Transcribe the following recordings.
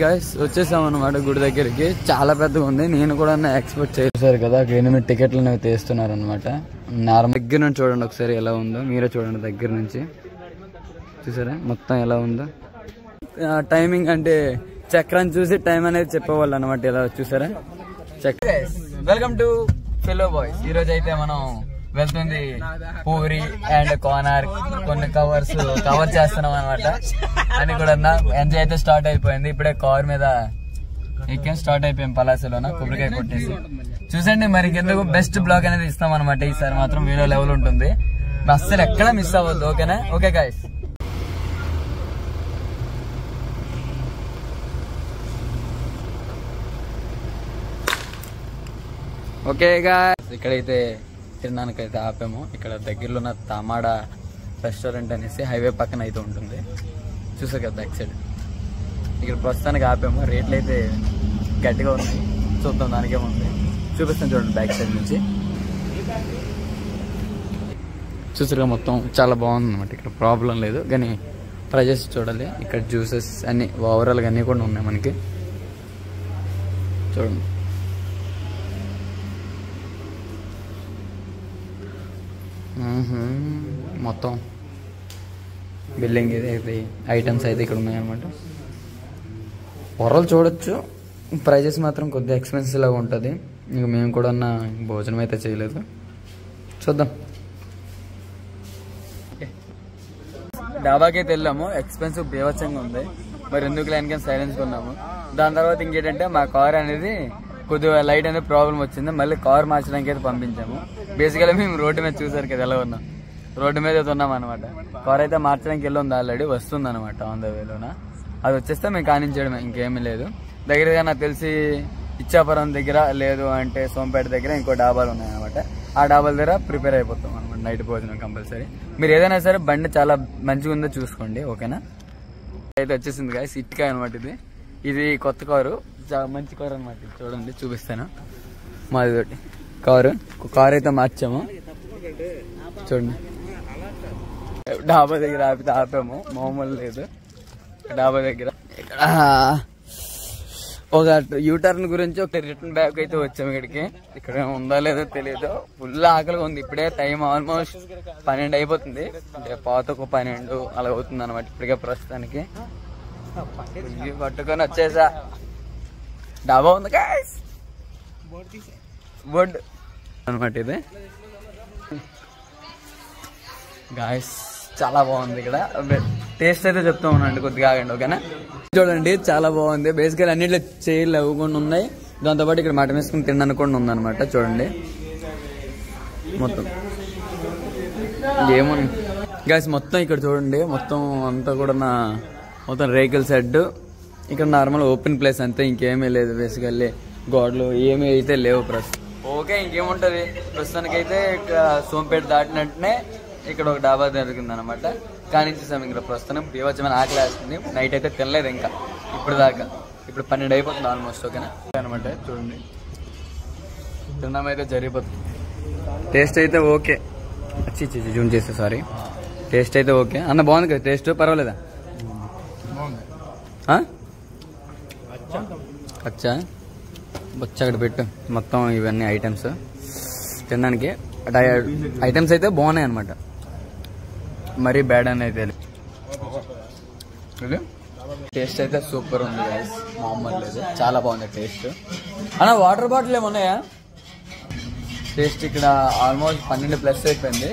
Guys వచ్చేసాం అనమాట గుడి దగ్గరికి. చాలా పెద్దగా ఉంది, నేను కూడా ఎక్స్పెక్ట్ చేశారు కదా. 8 టికెట్లు అనేవి తీస్తున్నారు అనమాట. నార్మల్ దగ్గర నుంచి చూడండి ఒకసారి ఎలా ఉందో, మీరే చూడండి దగ్గర నుంచి. చూసారా మొత్తం ఎలా ఉందో. టైమింగ్ అంటే చక్రాన్ని చూసి టైం అనేది చెప్పేవాళ్ళు అనమాట. ఎలా చూసారా చక్ర. Welcome to fellow boys. ఈ రోజు అయితే మనం వెళ్తుంది పూరి అండ్ కోనార్క్. కొన్ని కవర్ చేస్తున్నాం అనమాట. అని కూడా ఎంజాయ్ అయితే స్టార్ట్ అయిపోయింది. ఇప్పుడే కార్ మీద ఎక్కేం స్టార్ట్ అయిపోయాం పలాసలోన కొబ్బరికాయ కొట్టేసి. చూసండి మరి ఎందుకు బెస్ట్ బ్లాగ్ అనేది ఇస్తాం అనమాట. ఈసారి మాత్రం వీడియో లెవెల్ ఉంటుంది, అస్సలు ఎక్కడ మిస్ అవ్వద్దు. ఓకేనా? Okay guys. ఓకే గాయ్స్, ఇక్కడైతే తినడానికైతే ఆపాము. ఇక్కడ దగ్గరలో ఉన్న తమాడా రెస్టారెంట్ అనేసి హైవే పక్కన అయితే ఉంటుంది. చూసా కదా బ్యాక్ సైడ్. ఇక్కడ ప్రస్తుతానికి ఆపాము. రేట్లు అయితే గట్టిగా ఉన్నాయి, చూద్దాం దానికేముంది. చూపిస్తాను చూడండి బ్యాక్ సైడ్ నుంచి. చూసారుగా మొత్తం చాలా బాగుంది అనమాట. ఇక్కడ ప్రాబ్లం లేదు, కానీ ప్రైజెస్ చూడాలి. ఇక్కడ జ్యూసెస్ అన్నీ ఓవరాల్గా అన్నీ కూడా ఉన్నాయి మనకి. చూడండి మొత్తం బిల్డింగ్ ఇది అయితే ఐటమ్స్ అయితే ఇక్కడ ఉన్నాయన్నమాట. పొరలు చూడొచ్చు, ప్రైజెస్ మాత్రం కొద్దిగా ఎక్స్పెన్సివ్ లాగా ఉంటుంది. ఇంక మేము కూడా భోజనం అయితే చేయలేదు, చూద్దాం. డాబాకి అయితే వెళ్ళాము. ఎక్స్పెన్సివ్ బీభత్సంగా ఉంది, మరి ఎందుకు లైన్కి సైలెన్స్ కొన్నాము. దాని తర్వాత ఇంకేంటంటే మా కార్ అనేది కొద్దిగా లైట్ అనేది ప్రాబ్లం వచ్చింది. మళ్ళీ కార్ మార్చడానికి అయితే పంపించాము. బేసికల్గా మేము రోడ్డు మీద చూసారు కదా ఎలా ఉన్నాం, రోడ్డు మీద అయితే ఉన్నాం అనమాట. కార్ అయితే మార్చడానికి వెళ్ళి ఆల్రెడీ వస్తుంది అనమాట ఆన్ ద వేలోన. అది వచ్చేస్తే మేము కానించడమే, ఇంకేమీ లేదు. దగ్గరగా నాకు తెలిసి ఇచ్చాపురం దగ్గర లేదు అంటే సోంపేట దగ్గర ఇంకో డాబాలు ఉన్నాయన్నమాట. ఆ డాబాల దగ్గర ప్రిపేర్ అయిపోతాం అనమాట నైట్ భోజనం కంపల్సరీ. మీరు ఏదైనా సరే బండి చాలా మంచిగా ఉందో చూసుకోండి. ఓకేనా? అయితే వచ్చేసింది గాయ్స్ ఇటుకాయ అనమాట. ఇది కొత్త కారు, చాలా మంచి కారు అనమాట. చూడండి చూపిస్తాను. మాది తోటి కారు అయితే మార్చాము. చూడండి డాబా దగ్గర ఆపాము, మామూలు లేదు. డాబా దగ్గర ఒక యూటర్న్ గురించి ఒక రిటర్న్ బ్యాక్ అయితే వచ్చాము ఇక్కడికి. ఇక్కడ ఉందా లేదో తెలియదు. ఫుల్ ఆకలిగా ఉంది. ఇప్పుడే టైం ఆల్మోస్ట్ 12 అయిపోతుంది, అంటే పాత ఒక 12 అలా అవుతుంది అనమాట ఇప్పటికే ప్రస్తుతానికి. పట్టుకొని వచ్చేసా. డాబా ఉంది గాయ్స్, బోర్డు అనమాట ఇది. గాయ్స్ చాలా బాగుంది. ఇక్కడ టేస్ట్ అయితే చెప్తా ఉన్నాండి, కొద్దిగా ఆగండి. ఓకేనా? చూడండి చాలా బాగుంది. బేసికల్ అన్నిట్లో చైర్లు అవ్వకుండా ఉన్నాయి. దాంతోపాటు ఇక్కడ మటన్ వేసుకుని తినడానికి కూడా ఉందన్నమాట. చూడండి మొత్తం ఏముంది గాయ్స్. మొత్తం ఇక్కడ చూడండి, మొత్తం అంతా కూడా మొత్తం రేకుల షెడ్. ఇక్కడ నార్మల్ ఓపెన్ ప్లేస్ అంతే, ఇంకేమీ లేదు. బేసికల్లీ గోడలు ఏమీ అయితే లేవు ప్రస్తుతం. ఓకే, ఇంకేముంటది ప్రస్తుతానికైతే ఇక్కడ సోంపేట దాటినట్టునే ఇక్కడ ఒక డాబా జరిగింది అనమాట. కానీ చూసాం ఇక్కడ ప్రస్తుతం బీభత్సమైన ఆకలి వేస్తుంది. నైట్ అయితే తినలేదు ఇంకా ఇప్పుడు దాకా. ఇప్పుడు 12 అయిపోతుంది ఆల్మోస్ట్. ఓకేనా అనమాట. చూడండి తినడం అయితే జరిగిపోతుంది. టేస్ట్ అయితే ఓకే. జూమ్ చేస్తే సారీ. టేస్ట్ అయితే ఓకే అన్న, బాగుంది కదా టేస్ట్? పర్వాలేదా? అచ్చా బొచ్చ అక్కడ పెట్టు. మొత్తం ఇవన్నీ ఐటమ్స్ తినడానికి. ఐటమ్స్ అయితే బాగున్నాయి అనమాట, మరీ బ్యాడ్ అని అయితే. టేస్ట్ అయితే సూపర్ ఉంది గైస్, మామూలు లేదు, చాలా బాగుంది టేస్ట్. అన్న వాటర్ బాటిల్ ఏమున్నాయా? టేస్ట్ ఇక్కడ ఆల్మోస్ట్ 12+ అయిపోయింది.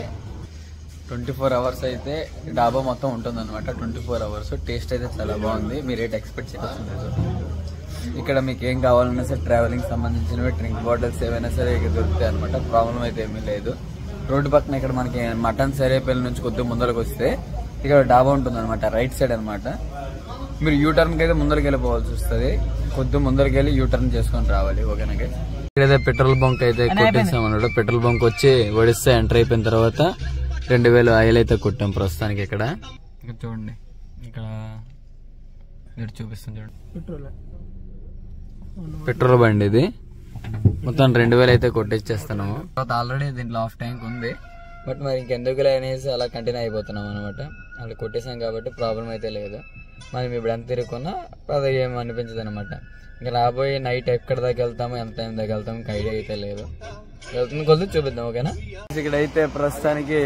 24 అవర్స్ అయితే డాబా మొత్తం ఉంటుంది అనమాట. 24 అవర్స్. టేస్ట్ అయితే చాలా బాగుంది. మీరు రేట్ ఎక్స్పెక్ట్ చేయవచ్చు. ఇక్కడ మీకు ఏం కావాలన్నా సరే ట్రావెలింగ్ సంబంధించినవి డ్రింక్ బాటిల్స్ ఏవైనా సరే ఇక్కడ దొరుకుతాయి అనమాట. ప్రాబ్లం అయితే ఏమీ లేదు. రోడ్డు పక్కన ఇక్కడ మనకి మటన్ సరేపల్లి నుంచి కొద్దిగా ముందరకు వస్తే ఇక్కడ డాబా ఉంటుంది అనమాట, రైట్ సైడ్ అనమాట. మీరు యూటర్న్కి అయితే ముందరికి వెళ్ళిపోవాల్సి వస్తుంది. కొద్దిగా ముందరికి వెళ్ళి యూటర్న్ చేసుకొని రావాలి. ఓకేనా? ఇక్కడైతే పెట్రోల్ బంక్ అయితే కొట్టేసాం అన్నాడు. పెట్రోల్ బంక్ వచ్చి ఒడిస్తే ఎంటర్ అయిపోయిన తర్వాత 2000 ఆయిల్ అయితే కొట్టాం ప్రస్తుతానికి. ఇక్కడ చూడండి, ఇక్కడ చూపిస్తాం చూడండి. పెట్రోల్ బండి ఇది. మొత్తం 2000 అయితే కొట్టిచ్చేస్తున్నాము. ఆల్రెడీ దీంట్లో హాఫ్ ట్యాంక్ ఉంది, బట్ మరి ఇంకెందుకులే అనేసి అలా కంటిన్యూ అయిపోతున్నాం అనమాట. అలా కొట్టేసాం కాబట్టి ప్రాబ్లం అయితే లేదు. మనం ఇప్పుడు ఎంత తిరుగుకున్నా అది ఏమి అనిపించదు అనమాట. ఇంకా రాబోయే నైట్ ఎక్కడ దాకా వెళ్తామో ఎంత టైం దాకా వెళ్తామో ఇంకా ఐడియా అయితే లేదు. వెళ్తున్న కొద్ది చూపిద్దాం, ఓకేనా? ఇక్కడైతే ప్రస్తుతానికి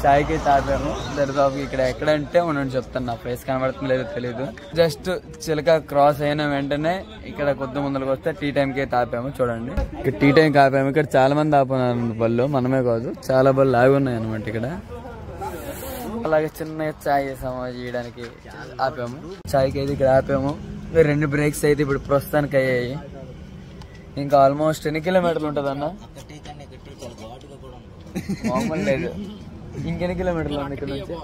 చాయ్కి తాపాము దరిదాపు. ఇక్కడ ఎక్కడంటే మనం చెప్తాను, నా ఫేస్ కనబడుతుంది లేదో తెలీదు. జస్ట్ చిలక క్రాస్ అయిన వెంటనే ఇక్కడ కొద్ది ముందుకు వస్తే టీ టైంకి తాపాము. చూడండి ఇక్కడ టీ టైంకి ఆపాము. ఇక్కడ చాలా మంది ఆపున్నారు బళ్ళు, మనమే కాదు, చాలా బళ్ళు ఆగి ఉన్నాయి అనమాట ఇక్కడ. అలాగే చిన్న చాయ్ చేయడానికి ఆపాము. చాయ్కి అయితే ఇక్కడ ఆపాము. 2 బ్రేక్స్ అయితే ఇప్పుడు ప్రస్తుతానికి అయ్యాయి. ఇంకా ఆల్మోస్ట్ ఎన్ని కిలోమీటర్లు ఉంటుంది అన్న? మామూలు లేదు. ఇంకెన్ని కిలోమీటర్లు ఉంది ఇక్కడ నుంచి?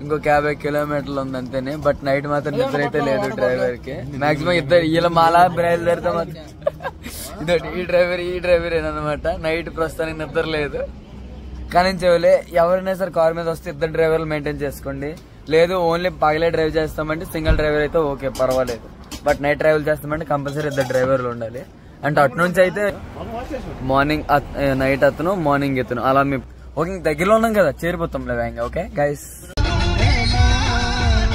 ఇంకొక 50 కిలోమీటర్లు ఉంది అంతేనే. బట్ నైట్ మాత్రం నిద్ర అయితే లేదు డ్రైవర్ కి. మాక్సిమం ఇద్దరు వీళ్ళ మాలా బయలుదేరుతాం. ఇదొకటి ఈ డ్రైవర్ ఏనమాట. నైట్ ప్రస్తుతానికి నిద్ర లేదు. కానీ చెవులే ఎవరైనా సరే కార్ మీద వస్తే 2 డ్రైవర్లు మెయింటైన్ చేసుకోండి. లేదు ఓన్లీ పగలే డ్రైవ్ చేస్తామంటే సింగిల్ డ్రైవర్ అయితే ఓకే పర్వాలేదు. బట్ నైట్ ట్రావెల్ చేస్తామంటే కంపల్సరీ 2 డ్రైవర్లు ఉండాలి. అంటే అటు నుంచి అయితే మార్నింగ్ నైట్ అతను, మార్నింగ్ ఇతను, అలా మేము ఓకే దగ్గరలో ఉన్నాం కదా, చేరిపోతాం లేదా ఇంకా. ఓకే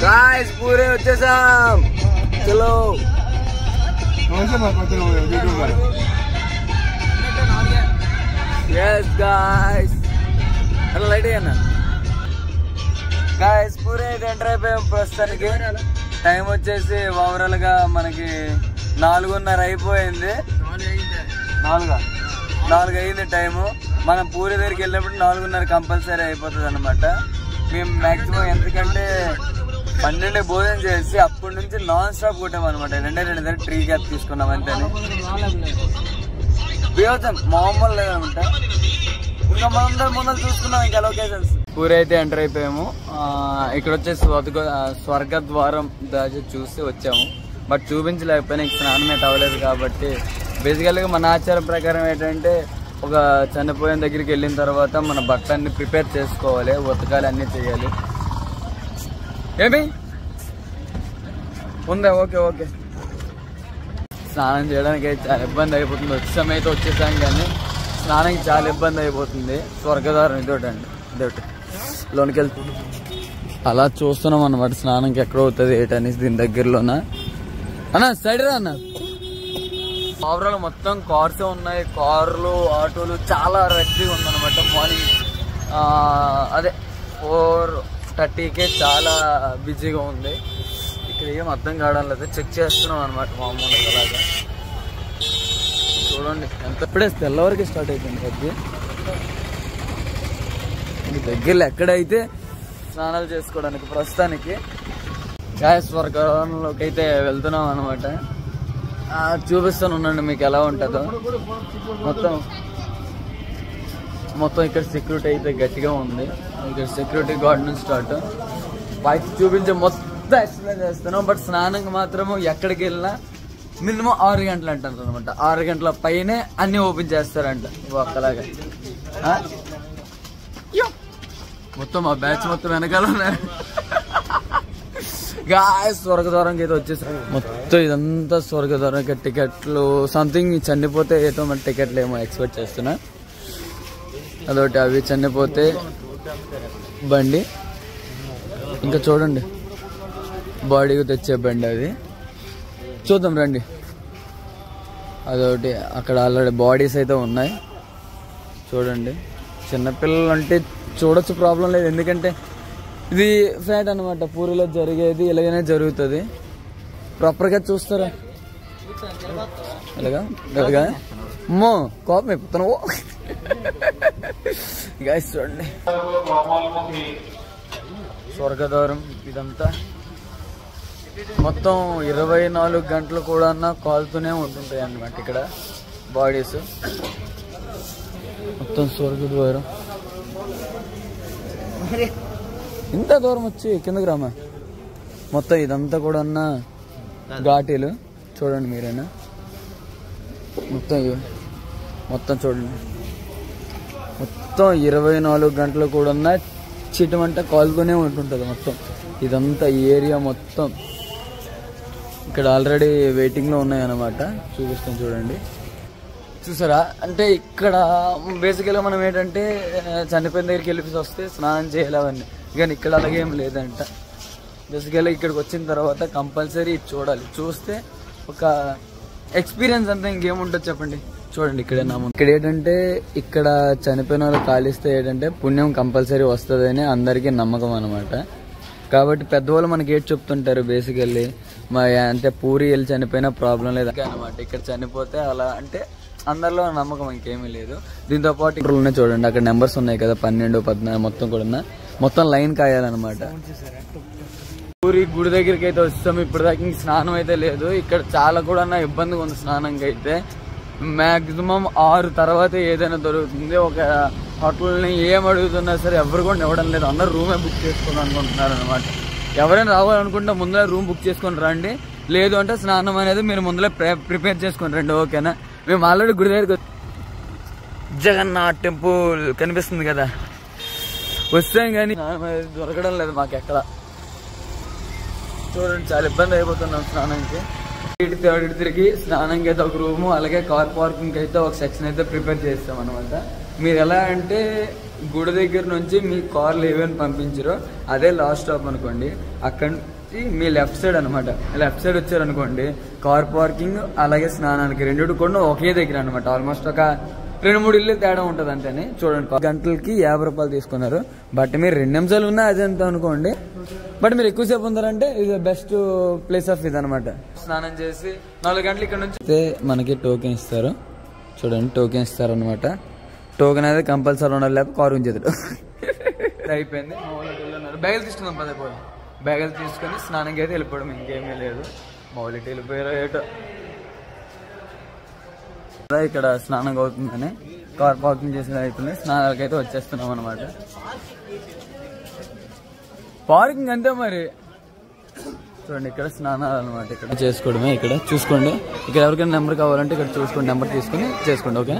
గైస్ పూరే వచ్చేసాం. చలో ఎస్ గాయ్స్ అలా లైట్ అయ్యా గాయస్ పూరే ఎంటర్ అయిపోయాం. ప్రస్తుతానికి టైం వచ్చేసి ఓవరాల్ గా మనకి 4:30 అయిపోయింది. 4 అయింది టైము. మనం పూరి దగ్గరికి వెళ్ళినప్పుడు 4:30 కంపల్సరీ అయిపోతుంది అనమాట. మేము మాక్సిమం ఎందుకంటే 12 భోజనం చేసి అప్పటి నుంచి నాన్ స్టాప్ కొట్టాం అనమాట. 2 దగ్గర ట్రీ క్యాప్ తీసుకున్నాం అంతేనే. బీవతం మామూలు లేదనమాట. ఇంకా మనందరం ముందర చూసుకున్నాం ఇంకా లొకేషన్స్. పూరి అయితే ఎంటర్ అయిపోయాము. ఇక్కడ వచ్చేసి స్వర్గద్వారం దాచి చూసి వచ్చాము. బట్ చూపించలేకపోయినా ఇంక స్నానం అయితే అవ్వలేదు కాబట్టి బేసికల్గా మన ఆచారం ప్రకారం ఏంటంటే ఒక చనిపోయిన దగ్గరికి వెళ్ళిన తర్వాత మన బట్టలన్నీ ప్రిపేర్ చేసుకోవాలి, ఉతకాలి, అన్నీ చేయాలి. ఏమి ఉందా? ఓకే. స్నానం చేయడానికి అయితే చాలా ఇబ్బంది అయిపోతుంది. వచ్చేసాం అయితే వచ్చేసాం కానీ స్నానానికి చాలా ఇబ్బంది అయిపోతుంది. స్వర్గద్వారం ఇదొకటి లోనికి వెళ్తుంది. అలా చూస్తున్నాం అన్నమాట స్నానంకి ఎక్కడ అవుతుంది ఏంటనేసి. దీని దగ్గరలోన అన్న సైడ్ రా అన్న. ఓవరాల్ మొత్తం కార్సే ఉన్నాయి. కార్లు, ఆటోలు చాలా రద్దీగా ఉందన్నమాట. మార్నింగ్ అదే 4:30కే చాలా బిజీగా ఉంది. ఇక్కడ ఏం అర్థం కావడం లేదు. చెక్ చేస్తున్నాం అనమాట మామూలుగా. అలాగా చూడండి ఎంత ఇప్పుడే తెల్లవరకు స్టార్ట్ అయిపోయింది రద్దీ. దగ్గరలో ఎక్కడైతే స్నానాలు చేసుకోవడానికి ప్రస్తుతానికి స్వర్గంలోకి అయితే వెళ్తున్నాం అనమాట. చూపిస్తాను ఉండండి మీకు ఎలా ఉంటుందో. మొత్తం ఇక్కడ సెక్యూరిటీ అయితే గట్టిగా ఉంది. ఇక్కడ సెక్యూరిటీ గార్డ్ నుంచి స్టార్ట్ పైకి చూపించే మొత్తం ఎక్స్ప్లెయిన్ చేస్తున్నాం. బట్ స్నానంకి మాత్రము ఎక్కడికి వెళ్ళినా మినిమం 6 గంటలు అంటారు అనమాట. 6 గంటల పైనే అన్ని ఓపెన్ చేస్తారంట ఒక్కలాగా. మొత్తం ఆ బ్యాచ్ మొత్తం వెనకాల ఉన్నారు. స్వర్గద్వారంకి అయితే వచ్చేసారు. మొత్తం ఇదంతా స్వర్గద్వారం. టికెట్లు సంథింగ్ చనిపోతే ఏదో మన టికెట్లు ఏమో ఎక్స్పెక్ట్ చేస్తున్నా. అదొకటి అవి చనిపోతే బండి. ఇంకా చూడండి బాడీకి తెచ్చే బండి అది. చూద్దాం రండి. అదొకటి అక్కడ ఆల్రెడీ బాడీస్ అయితే ఉన్నాయి చూడండి. చిన్నపిల్లలు అంటే చూడొచ్చు, ప్రాబ్లం లేదు. ఎందుకంటే ఇది ఫ్యాట్ అనమాట. పూరిలో జరిగేది ఇలాగనే జరుగుతుంది. ప్రాపర్గా చూస్తారా ఇలాగా అమ్మో కోపం అయిపోతున్నావు గైస్. చూడండి స్వర్గద్వారం ఇదంతా మొత్తం 24 గంటలు కూడా కాలుతూనే ఉంటుంటాయి అన్నమాట ఇక్కడ బాడీస్. మొత్తం స్వర్గద్వారం ఇంత దూరం వచ్చి కిందకి రామా. మొత్తం ఇదంతా కూడా ఘాటీలు చూడండి మీరైనా. మొత్తం చూడండి. మొత్తం 24 గంటలు కూడా చిటమంట కాలుతూనే ఉంటుంటుంది మొత్తం. ఇదంతా ఏరియా మొత్తం ఇక్కడ ఆల్రెడీ వెయిటింగ్లో ఉన్నాయన్నమాట. చూపిస్తాం చూడండి. చూసారా? అంటే ఇక్కడ బేసికల్గా మనం ఏంటంటే చనిపోయిన దగ్గరికి వెళ్ళి వస్తే స్నానం చేయాలి అవన్నీ. కానీ ఇక్కడ అలాగేం లేదంట. బేసికల్గా ఇక్కడికి వచ్చిన తర్వాత కంపల్సరీ చూడాలి, చూస్తే ఒక ఎక్స్పీరియన్స్ అంతా ఇంకేముంటుంది చెప్పండి. చూడండి ఇక్కడ ఇక్కడ ఏంటంటే ఇక్కడ చనిపోయిన వాళ్ళు కాలిస్తే ఏంటంటే పుణ్యం కంపల్సరీ వస్తుందని అందరికీ నమ్మకం అనమాట. కాబట్టి పెద్దవాళ్ళు మనకి ఏంటి చెప్తుంటారు బేసికల్లీ మా అంటే పూరి వెళ్ళి చనిపోయినా ప్రాబ్లం లేదు అనమాట. ఇక్కడ చనిపోతే అలా అంటే అందరిలో నమ్మకం ఇంకేమీ లేదు. దీంతో పాటు ఇక్కడ ఉన్నాయి చూడండి, అక్కడ నెంబర్స్ ఉన్నాయి కదా 12, 14 మొత్తం కూడా మొత్తం లైన్ కాయాలన్నమాట. పూరి గుడి దగ్గరికి అయితే వస్తాం. ఇప్పుడు దాకా ఇంక స్నానం అయితే లేదు. ఇక్కడ చాలా కూడా ఇబ్బందిగా ఉంది స్నానంకి అయితే. మ్యాక్సిమం 6 తర్వాత ఏదైనా దొరుకుతుంది. ఒక హోటల్ని ఏం అడుగుతున్నా సరే ఎవరు కూడా ఇవ్వడం లేదు. అందరూ రూమే బుక్ చేసుకుని అనుకుంటున్నారు అనమాట. ఎవరైనా రావాలనుకుంటే ముందర రూమ్ బుక్ చేసుకొని రండి, లేదు అంటే స్నానం అనేది మీరు ముందరే ప్రిపేర్ చేసుకొని రండి, ఓకేనా. మేము ఆల్రెడీ గుడి దగ్గరికి జగన్నాథ్ టెంపుల్ కనిపిస్తుంది కదా, వస్తాం కానీ స్నానం అనేది దొరకడం లేదు మాకు ఎక్కడ. చూడండి చాలా ఇబ్బంది అయిపోతున్నాం స్నానానికి. ఇటు తిరిగి స్నానంకి అయితే ఒక రూము, అలాగే కార్ పార్కింగ్ అయితే ఒక సెక్షన్ అయితే ప్రిపేర్ చేస్తాం అనమాట. మీరు ఎలా అంటే గుడి దగ్గర నుంచి మీ కార్లు ఏవైనా పంపించారో అదే లాస్ట్ స్టాప్ అనుకోండి. అక్కడ నుంచి మీ లెఫ్ట్ సైడ్ అనమాట, లెఫ్ట్ సైడ్ వచ్చారనుకోండి కార్ పార్కింగ్ అలాగే స్నానానికి రెండింటి కూడా ఒకే దగ్గర అనమాట. ఆల్మోస్ట్ ఒక 2-3 ఇల్లు తేడా ఉంటుంది అంటేనే. చూడండి గంటలకి 50 రూపాయలు తీసుకున్నారు. బట్ మీరు 2 నిమిషాలు ఉన్నా అదే ఎంత అనుకోండి, బట్ మీరు ఎక్కువసేపు ఉన్నారంటే ఇది బెస్ట్ ప్లేస్ ఆఫ్ ఇది అనమాట. స్నానం చేసి 4 గంటలు ఇక్కడ నుంచి అయితే మనకి టోకెన్ ఇస్తారు. చూడండి టోకెన్ ఇస్తారు అనమాట. టోకెన్ అయితే కంపల్సరీ ఉండాలి, లేకపోతే కారు ఉంచేది. అయిపోయింది. బ్యాగులు తీసుకుందాం పదే బ్యాగులు తీసుకొని స్నానంకి అయితే వెళ్ళిపోవడం, ఇంకేమీ లేదు. మౌలిటి వెళ్ళిపోయారో ఏటో. ఇక్కడ స్నానం అవుతుందని కార్ పార్కింగ్ చేసిన అయిపోయింది. స్నానాలకి అయితే వచ్చేస్తున్నాం అనమాట. పార్కింగ్ అంతే మరి. చూడండి ఇక్కడ స్నానాలు అనమాట, ఇక్కడ చేసుకోవడమే. ఇక్కడ చూసుకోండి, ఇక్కడ ఎవరికైనా నెంబర్ కావాలంటే ఇక్కడ చూసుకోండి, నెంబర్ తీసుకుని చేసుకోండి, ఓకే.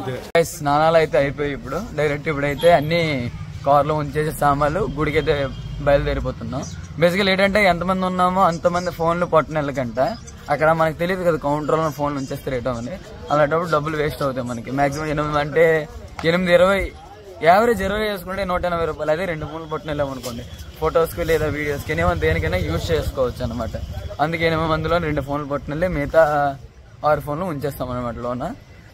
స్నానాలు అయితే అయిపోయి ఇప్పుడు డైరెక్ట్ ఇప్పుడైతే అన్ని కార్లో ఉంచేసే సామాన్లు గుడికి అయితే బయలుదేరిపోతున్నాం. బేసికల్ ఏంటంటే ఎంతమంది ఉన్నామో అంతమంది ఫోన్లు పట్టున వెళ్ళకంట. అక్కడ మనకు తెలియదు కదా కౌంటర్లో ఫోన్లు ఉంచేస్తే రేట్ అని. అలాంటప్పుడు డబ్బులు వేస్ట్ అవుతాయి మనకి. మాక్సిమం 8 అంటే 8-20 యావరేజ్ 20 వేసుకుంటే 180 రూపాయలు. అదే 2 ఫోన్లు పట్టున వెళ్ళామనుకోండి ఫొటోస్కి లేదా వీడియోస్కి ఏమైనా దేనికైనా యూజ్ చేసుకోవచ్చు అనమాట. అందుకే 8 మందిలో 2 ఫోన్లు పట్టున వెళ్ళి మిగతా 6 ఫోన్లు ఉంచేస్తాం అనమాట. లోన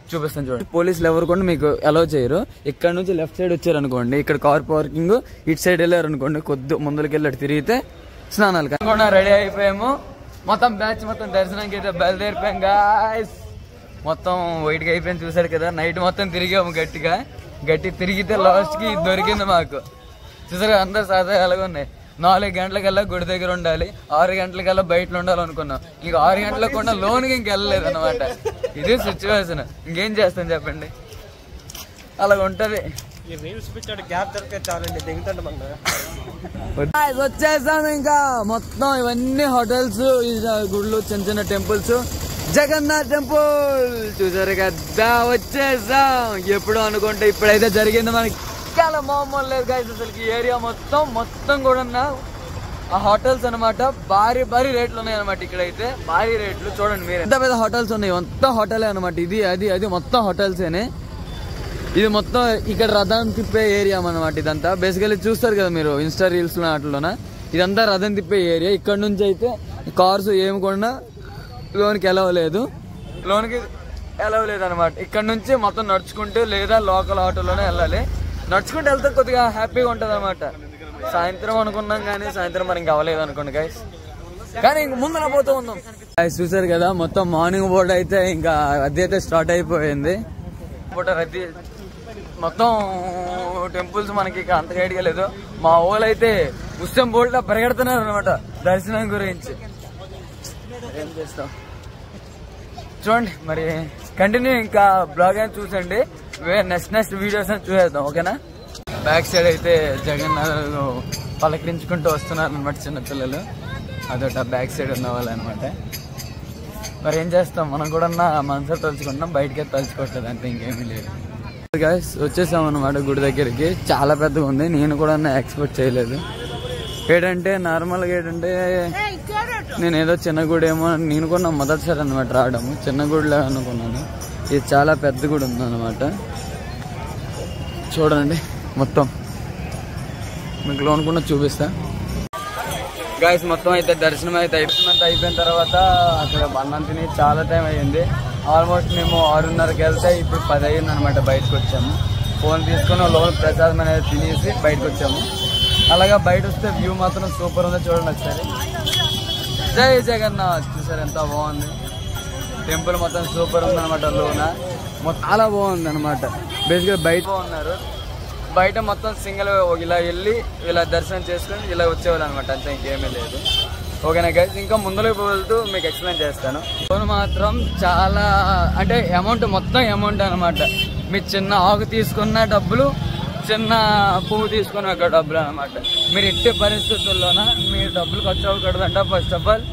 చూపిస్తాను చూడండి. పోలీసులు ఎవరు కూడా మీకు అలౌ చేయరు. ఇక్కడ నుంచి లెఫ్ట్ సైడ్ వచ్చారనుకోండి, ఇక్కడ కార్ పార్కింగ్, ఇటు సైడ్ వెళ్ళారనుకోండి కొద్ది ముందుకు వెళ్ళి తిరిగితే స్నానాలు కూడా రెడీ అయిపోయాము. మొత్తం బ్యాచ్ మొత్తం దర్శనానికి అయితే బయలుదేరిపోయాం గాయ్స్. మొత్తం వైట్గా అయిపోయింది చూసారు కదా. నైట్ మొత్తం తిరిగాము గట్టి తిరిగితే లాస్ట్ కి దొరికింది మాకు. చూసారు అందరు సాధారణంగా ఉన్నాయి. 4 గంటలకల్లా గుడి దగ్గర ఉండాలి, 6 గంటలకల్లా బయట ఉండాలనుకున్నాం. ఇంకా 6 గంటలకు కూడా లోన్కి ఇంకెళ్ళలేదు అనమాట. ఇది సిచ్యువేషన్. ఇంకేం చేస్తాం చెప్పండి, అలాగ ఉంటది. వచ్చేసాం ఇంకా. మొత్తం ఇవన్నీ హోటల్స్, గుళ్ళు, చిన్న చిన్న టెంపుల్స్. జగన్నాథ్ టెంపుల్ చూసారు కదా, వచ్చేసాం. ఎప్పుడు అనుకుంటే ఇప్పుడైతే జరిగింది మనకి. చాలా మామూలు లేదు గైస్. అసలు ఏరియా మొత్తం కూడా ఆ హోటల్స్ అనమాట. భారీ రేట్లు ఉన్నాయి అనమాట. ఇక్కడైతే భారీ రేట్లు చూడండి మీరు, ఎంత పెద్ద హోటల్స్ ఉన్నాయి. మొత్తం హోటలే అనమాట. ఇది అది మొత్తం హోటల్సేనే. ఇది మొత్తం ఇక్కడ రథం తిప్పే ఏరియా అనమాట. ఇదంతా బేసికల్లీ చూస్తారు కదా మీరు ఇన్స్టా రీల్స్ వాటిలోన. ఇదంతా రథం తిప్పే ఏరియా. ఇక్కడ నుంచి అయితే కార్స్ ఏమి కూడా లోనికి ఎలవ్ లేదు అనమాట. ఇక్కడ నుంచి మొత్తం నడుచుకుంటూ లేదా లోకల్ ఆటోలోనే వెళ్ళాలి. నడుచుకుంటూ వెళ్తే కొద్దిగా హ్యాపీగా ఉంటుంది అనమాట. సాయంత్రం అనుకున్నాం కానీ సాయంత్రం మనకి అవ్వలేదు అనుకోండి గైస్. కానీ ఇంక ముందున పోతూ ఉన్నాం గైస్. చూసారు కదా మొత్తం మార్నింగ్ బోర్డు అయితే ఇంకా రద్దీ అయితే స్టార్ట్ అయిపోయింది. రద్దీ మొత్తం టెంపుల్స్ మనకి ఇక అంత గైడ్గా లేదు. మా ఊళ్ళో అయితే ఉత్సవం బోల్డ్లో పరిగెడుతున్నారు అనమాట దర్శనం గురించి. ఏం చేస్తాం చూడండి మరి. కంటిన్యూ ఇంకా బ్లాగ్ అని చూసండి. నెక్స్ట్ వీడియోస్ అని చూసేద్దాం, ఓకేనా. బ్యాక్ సైడ్ అయితే జగన్నాథ్ పలకరించుకుంటూ వస్తున్నారు అనమాట చిన్నపిల్లలు. అదొక బ్యాక్ సైడ్ ఉన్న వాళ్ళు అనమాట. మరి ఏం చేస్తాం, మనం కూడా మనసులో తలుచుకుంటున్నాం, బయటకే తలుచుకోవట్లేదు అంటే ఇంకేమీ లేదు. గైస్ వచ్చేసాం అనమాట గుడి దగ్గరికి. చాలా పెద్దగా ఉంది. నేను కూడా ఎక్స్పెక్ట్ చేయలేదు. ఏంటంటే నార్మల్గా ఏంటంటే నేను ఏదో చిన్న గుడి ఏమో నేను కూడా మొదటిసారి అనమాట రావడము. చిన్న గుడిలో అనుకున్నాను. ఇది చాలా పెద్ద గుడి ఉందన్నమాట. చూడండి మొత్తం మీకు లోన్ కూడా చూపిస్తా గాయస్. మొత్తం అయితే దర్శనం అయితే అయిపోయిన తర్వాత అక్కడ అన్నం తిని చాలా టైం అయ్యింది. ఆల్మోస్ట్ మేము 6:30కి వెళ్తే ఇప్పుడు 10 అయ్యింది అనమాట. బయటకు వచ్చాము, ఫోన్ తీసుకుని లోన్ ప్రసాదం అనేది తినేసి బయటకు వచ్చాము. అలాగా బయట వస్తే వ్యూ మాత్రం సూపర్ ఉంది, చూడండి ఒకసారి. జై జగన్నాథ్. చూసారు ఎంత బాగుంది, టెంపుల్ మొత్తం సూపర్ ఉంది అనమాట. లోన చాలా బాగుంది అనమాట. బేసిక్గా బయట ఉన్నారు, బయట మొత్తం సింగిల్ ఇలా వెళ్ళి ఇలా దర్శనం చేసుకుని ఇలా వచ్చేవాళ్ళు అనమాట. అంతే, ఇంకేమీ లేదు. ఓకేనా గైస్, ఇంకా ముందులోకి వెళ్తూ మీకు ఎక్స్ప్లెయిన్ చేస్తాను. లోన్ మాత్రం చాలా అంటే అమౌంట్ మొత్తం అమౌంట్ అనమాట. మీరు చిన్న ఆకు తీసుకున్న డబ్బులు, చిన్న పువ్వు తీసుకున్న ఒక డబ్బులు అనమాట. మీరు ఎట్టి పరిస్థితుల్లోన మీరు డబ్బులు ఖర్చు అవ్వకూడదంట. ఫస్ట్ ఆఫ్ ఆల్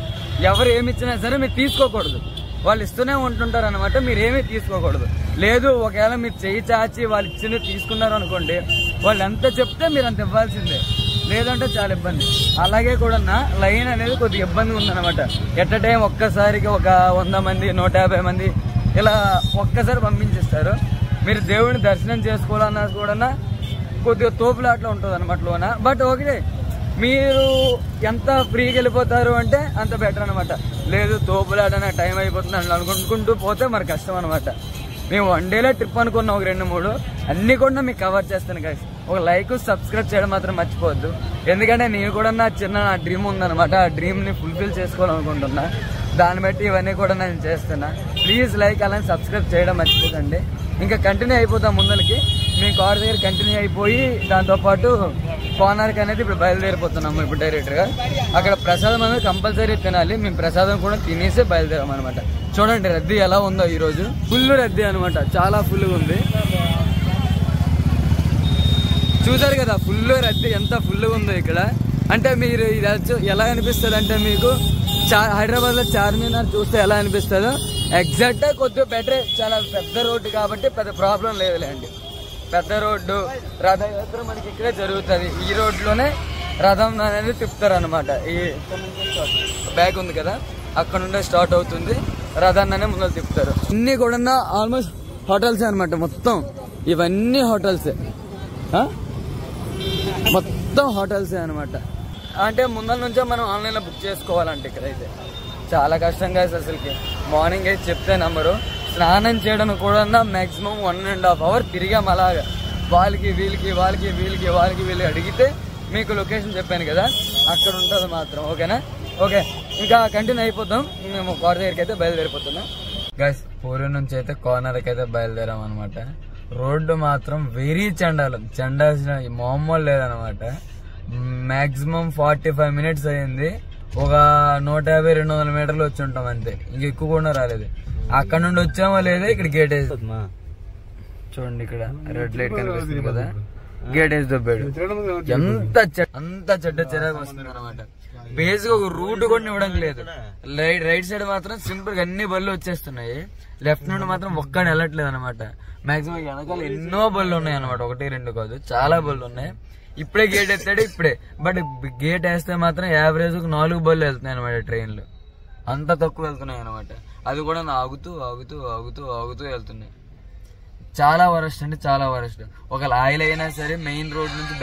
ఎవరు ఏమి ఇచ్చినా సరే మీరు తీసుకోకూడదు, వాళ్ళు ఇస్తూనే ఉంటుంటారు అనమాట. మీరు ఏమీ తీసుకోకూడదు. లేదు ఒకవేళ మీరు చేయి చాచి వాళ్ళు ఇచ్చింది తీసుకున్నారు అనుకోండి, వాళ్ళు ఎంత చెప్తే మీరు అంత ఇవ్వాల్సిందే, లేదంటే చాలా ఇబ్బంది. అలాగే కూడా లైన్ అనేది కొద్దిగా ఇబ్బంది ఉందన్నమాట. ఎట్ టైం ఒక్కసారికి ఒక 100 మంది 150 మంది ఇలా ఒక్కసారి పంపించేస్తారు. మీరు దేవుడిని దర్శనం చేసుకోవాలన్నా కూడా కొద్దిగా తోపులాట్లో ఉంటుంది అనమాట లోన. బట్ ఒకటే, మీరు ఎంత ఫ్రీగా వెళ్ళిపోతారు అంటే అంత బెటర్ అనమాట. లేదు తోపులాడనే టైం అయిపోతుంది అని అనుకుంటూ పోతే మరి కష్టం అనమాట. మేము 1 డేలో ట్రిప్ అనుకున్నాం, ఒక 2-3 అన్ని కూడా మీకు కవర్ చేస్తాను గైస్. ఒక లైక్ సబ్స్క్రైబ్ చేయడం మాత్రం మర్చిపోవద్దు. ఎందుకంటే నేను కూడా నా డ్రీమ్ ఉందన్నమాట. ఆ డ్రీమ్ని ఫుల్ఫిల్ చేసుకోవాలనుకుంటున్నా. దాన్ని బట్టి ఇవన్నీ కూడా నేను చేస్తున్నా. ప్లీజ్ లైక్ అలానే సబ్స్క్రైబ్ చేయడం మర్చిపోకండి. ఇంకా కంటిన్యూ అయిపోతాం ముందరికి. మేము కార్ దగ్గర కంటిన్యూ అయిపోయి దాంతోపాటు కోనార్క్ అనేది ఇప్పుడు బయలుదేరిపోతున్నాము. ఇప్పుడు డైరెక్ట్గా అక్కడ ప్రసాదం అనేది కంపల్సరీ తినాలి. మేము ప్రసాదం కూడా తినేసి బయలుదేరాం అనమాట. చూడండి రద్దీ ఎలా ఉందో ఈరోజు. ఫుల్ రద్దీ అనమాట, చాలా ఫుల్గా ఉంది. చూసారు కదా ఫుల్ రద్దీ ఎంత ఫుల్గా ఉందో ఇక్కడ. అంటే మీరు ఇది ఎలా అనిపిస్తుంది అంటే మీకు హైదరాబాద్లో చార్మినార్ చూస్తే ఎలా అనిపిస్తుందో ఎగ్జాక్ట్గా కొద్దిగా బెటరే. చాలా పెద్ద రోడ్డు కాబట్టి పెద్ద ప్రాబ్లం లేదులేండి. పెద్ద రోడ్డు, రథయాత్ర మనకి ఇక్కడే జరుగుతుంది. ఈ రోడ్లోనే రథం అనేది తిప్పుతారు అనమాట. ఈ బ్యాగ్ ఉంది కదా, అక్కడ నుండే స్టార్ట్ అవుతుంది. రథాన్ని ముందు తిప్పుతారు. ఇన్ని కూడా ఆల్మోస్ట్ హోటల్సే అనమాట. మొత్తం ఇవన్నీ హోటల్సే, మొత్తం హోటల్సే అనమాట. అంటే ముందర నుంచే మనం ఆన్లైన్లో బుక్ చేసుకోవాలంటే ఇక్కడైతే చాలా కష్టంగా అసలుకి. మార్నింగ్ అయితే చెప్తే నమ్మరు. స్నానం చేయడానికి కూడా మ్యాక్సిమం 1.5 అవర్ తిరిగాం అలాగా. వాళ్ళకి వీళ్ళకి అడిగితే మీకు లొకేషన్ చెప్పాను కదా, అక్కడ ఉంటుంది మాత్రం. ఓకేనా? ఓకే, ఇంకా కంటిన్యూ అయిపోతాం. మేము కార్ దగ్గరికి అయితే బయలుదేరిపోతున్నాం గైస్. పూరి నుంచి అయితే కోనార్క్ అయితే బయలుదేరాం అనమాట. రోడ్డు మాత్రం వెరీ చండాల్సిన మామూలు లేదనమాట. మ్యాక్సిమం 45 మినిట్స్ అయ్యింది. ఒక 150-200 మీటర్లు వచ్చి ఉంటాం అంతే, ఇంక ఎక్కువ కూడా రాలేదు. అక్కడ నుండి వచ్చామో లేదో ఇక్కడ గేట్ వేసి చూడండి. ఇక్కడ రెడ్ లైట్ కనిపిస్తుంది కదా, గేట్ వేసి దొబ్బాడు. అంత చెడ్డ చిరాకు వస్తుంది అనమాట. బేసిక్ ఒక రూట్ కూడా ఇవ్వడం లేదు. రైట్ సైడ్ మాత్రం సింపుల్ గా అన్ని బళ్ళు వచ్చేస్తున్నాయి. లెఫ్ట్ నుండి మాత్రం ఒక్కడిని వెళ్ళట్లేదు అనమాట. మాక్సిమం వెనకాల ఎన్నో బళ్ళు ఉన్నాయి అనమాట. 1-2 కాదు, చాలా బళ్ళు ఉన్నాయి. ఇప్పుడే గేట్ ఎత్తాడు ఇప్పుడే. బట్ గేట్ వేస్తే మాత్రం యావరేజ్ 4 బళ్ళు వెళ్తున్నాయి అనమాట ట్రైన్లు. అంత తక్కువ వెళ్తున్నాయి అనమాట. అది కూడా ఆగుతూ వెళ్తున్నాయి. చాలా వరస్ట్ అంటే చాలా వరస్ట్. ఒక ఆయిల్ అయినా సరే మెయిన్ రోడ్ నుంచి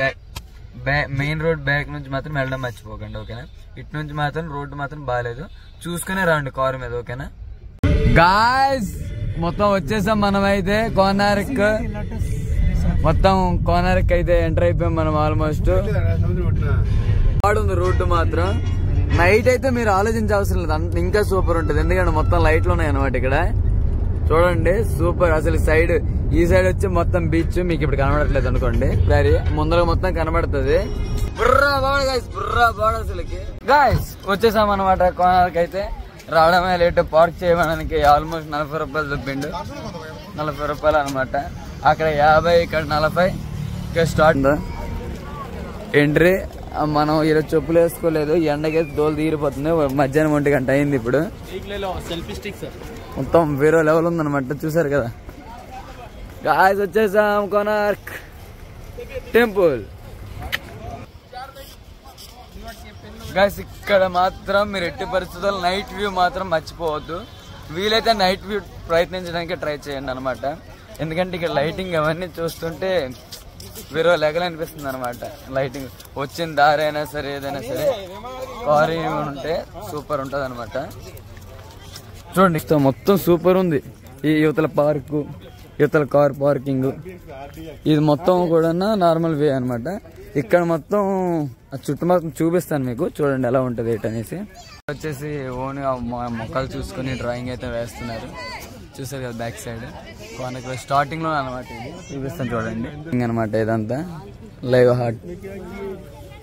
బ్యాక్ నుంచి మాత్రం వెళ్ళడం మర్చిపోకండి. ఓకేనా? ఇటు నుంచి మాత్రం రోడ్డు మాత్రం బాగాలేదు, చూసుకునే రండి కారు మీద. ఓకేనా గాయ్స్, మొత్తం వచ్చేసాం మనమైతే కోనార్క్. మొత్తం కోనార్క్ అయితే ఎంటర్ అయిపోయాం మనం ఆల్మోస్ట్. బాగుంది రోడ్డు మాత్రం. నైట్ అయితే మీరు ఆలోచించవసరం లేదు, ఇంకా సూపర్ ఉంటుంది. ఎందుకంటే మొత్తం లైట్లు ఉన్నాయి అనమాట ఇక్కడ. చూడండి సూపర్. అసలు సైడ్ ఈ సైడ్ వచ్చి మొత్తం బీచ్ మీకు ఇప్పుడు కనబడట్లేదు అనుకోండి. ముందర మొత్తం కనబడుతుంది. బుర్రా బాడ అసలుకి. గాయ్స్ వచ్చేసాం అనమాట కోనార్క్ అయితే. రావడమే లేట్. పార్క్ చేయడానికి ఆల్మోస్ట్ 40 రూపాయలు దొబ్బిండు. 40 రూపాయలు అనమాట. అక్కడ 50, ఇక్కడ 40. ఇక్కడ స్టార్ట్ ఎంట్రీ. మనం ఈరోజు చెప్పులు వేసుకోలేదు, ఎండకైతే తోలు తీరిపోతుంది. మధ్యాహ్నం 1 గంట అయింది. ఇప్పుడు మొత్తం వేరే లెవెల్ ఉందన్నమాట. చూసారు కదా గాయ్స్, వచ్చేసాం కోనార్క్ టెంపుల్. గాయ్స్ ఇక్కడ మాత్రం మీరు ఎట్టి పరిస్థితుల్లో నైట్ వ్యూ మాత్రం మర్చిపోవద్దు. వీలైతే నైట్ వ్యూ ప్రయత్నించడానికి ట్రై చేయండి అనమాట. ఎందుకంటే ఇక్కడ లైటింగ్ అవన్నీ చూస్తుంటే వేరే లెగలు అనిపిస్తుంది అనమాట. లైటింగ్ వచ్చిన దారి అయినా సరే ఏదైనా సరే కార్ ఉంటే సూపర్ ఉంటుంది అనమాట. చూడండి మొత్తం సూపర్ ఉంది. ఈ యువతల పార్కు, యువతల కార్ పార్కింగ్, ఇది మొత్తం కూడా నార్మల్ వే అనమాట. ఇక్కడ మొత్తం చుట్టుముక్కలు చూపిస్తాను మీకు, చూడండి ఎలా ఉంటుంది ఏంటనేసి. వచ్చేసి ఓన్ మొక్కలు చూసుకుని డ్రాయింగ్ అయితే వేస్తున్నారు. చూసారు కదా బ్యాక్ సైడ్ కొనకు స్టార్టింగ్ లో అనమాట. ఇది చూపిస్తాను చూడండి అనమాట. ఇదంతా లైవ్ హార్ట్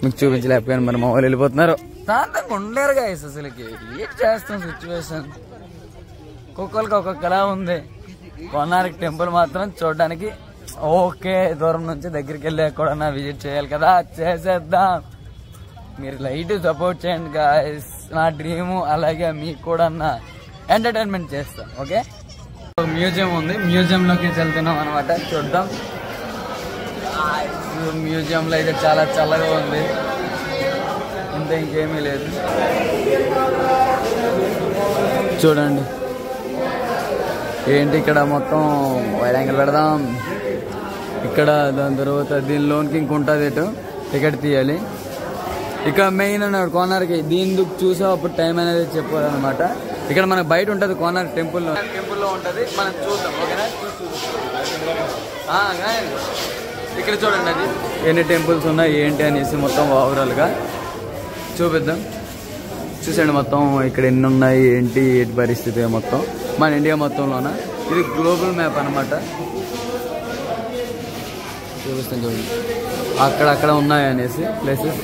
మీకు చూపించలేకపోయాను, మరి మా వాళ్ళు వెళ్ళిపోతున్నారు. దాంట్లో ఉండలేరు గాయస్ అసలుకి. ఏం చేస్తాం సిచ్యువేషన్ ఒక్కొక్కరికి ఒక్కొక్కలా ఉంది. కోనార్క్ టెంపుల్ మాత్రం చూడడానికి ఓకే, దూరం నుంచి దగ్గరికి వెళ్ళి ఎక్కడన్నా విజిట్ చేయాలి కదా, చేసేద్దాం. మీరు లైట్ సపోర్ట్ చేయండి గాయస్, నా డ్రీము. అలాగే మీకు కూడా ఎంటర్టైన్మెంట్ చేస్తాం. ఓకే, మ్యూజియం ఉంది, మ్యూజియంలోకి వెళ్తున్నాం అనమాట. చూద్దాం. మ్యూజియంలో అయితే చాలా చల్లగా ఉంది, ఇంత ఇంకేమీ లేదు. చూడండి ఏంటి ఇక్కడ మొత్తం వైడ్ యాంగిల్ పెడదాం. ఇక్కడ దాని తర్వాత దీనిలోనికి ఇంకొంటుంది ఎటు టికెట్ తీయాలి. ఇక్కడ మెయిన్ అన్నాడు కోనార్కి. దీని చూసా అప్పుడు టైం అనేది చెప్పాలన్నమాట. ఇక్కడ మనకు బయట ఉంటుంది కోనార్క్ టెంపుల్లో ఉంటుంది, మనం చూద్దాం. ఓకేనా? ఇక్కడ చూడండి అది ఎన్ని టెంపుల్స్ ఉన్నాయి ఏంటి అనేసి మొత్తం ఓవరాల్గా చూపిద్దాం. చూసండి మొత్తం ఇక్కడ ఎన్ని ఉన్నాయి ఏంటి పరిస్థితి మొత్తం మన ఇండియా మొత్తంలోన. ఇది గ్లోబల్ మ్యాప్ అనమాట. చూపిస్తాను చూడండి అక్కడక్కడ ఉన్నాయి అనేసి ప్లేసెస్.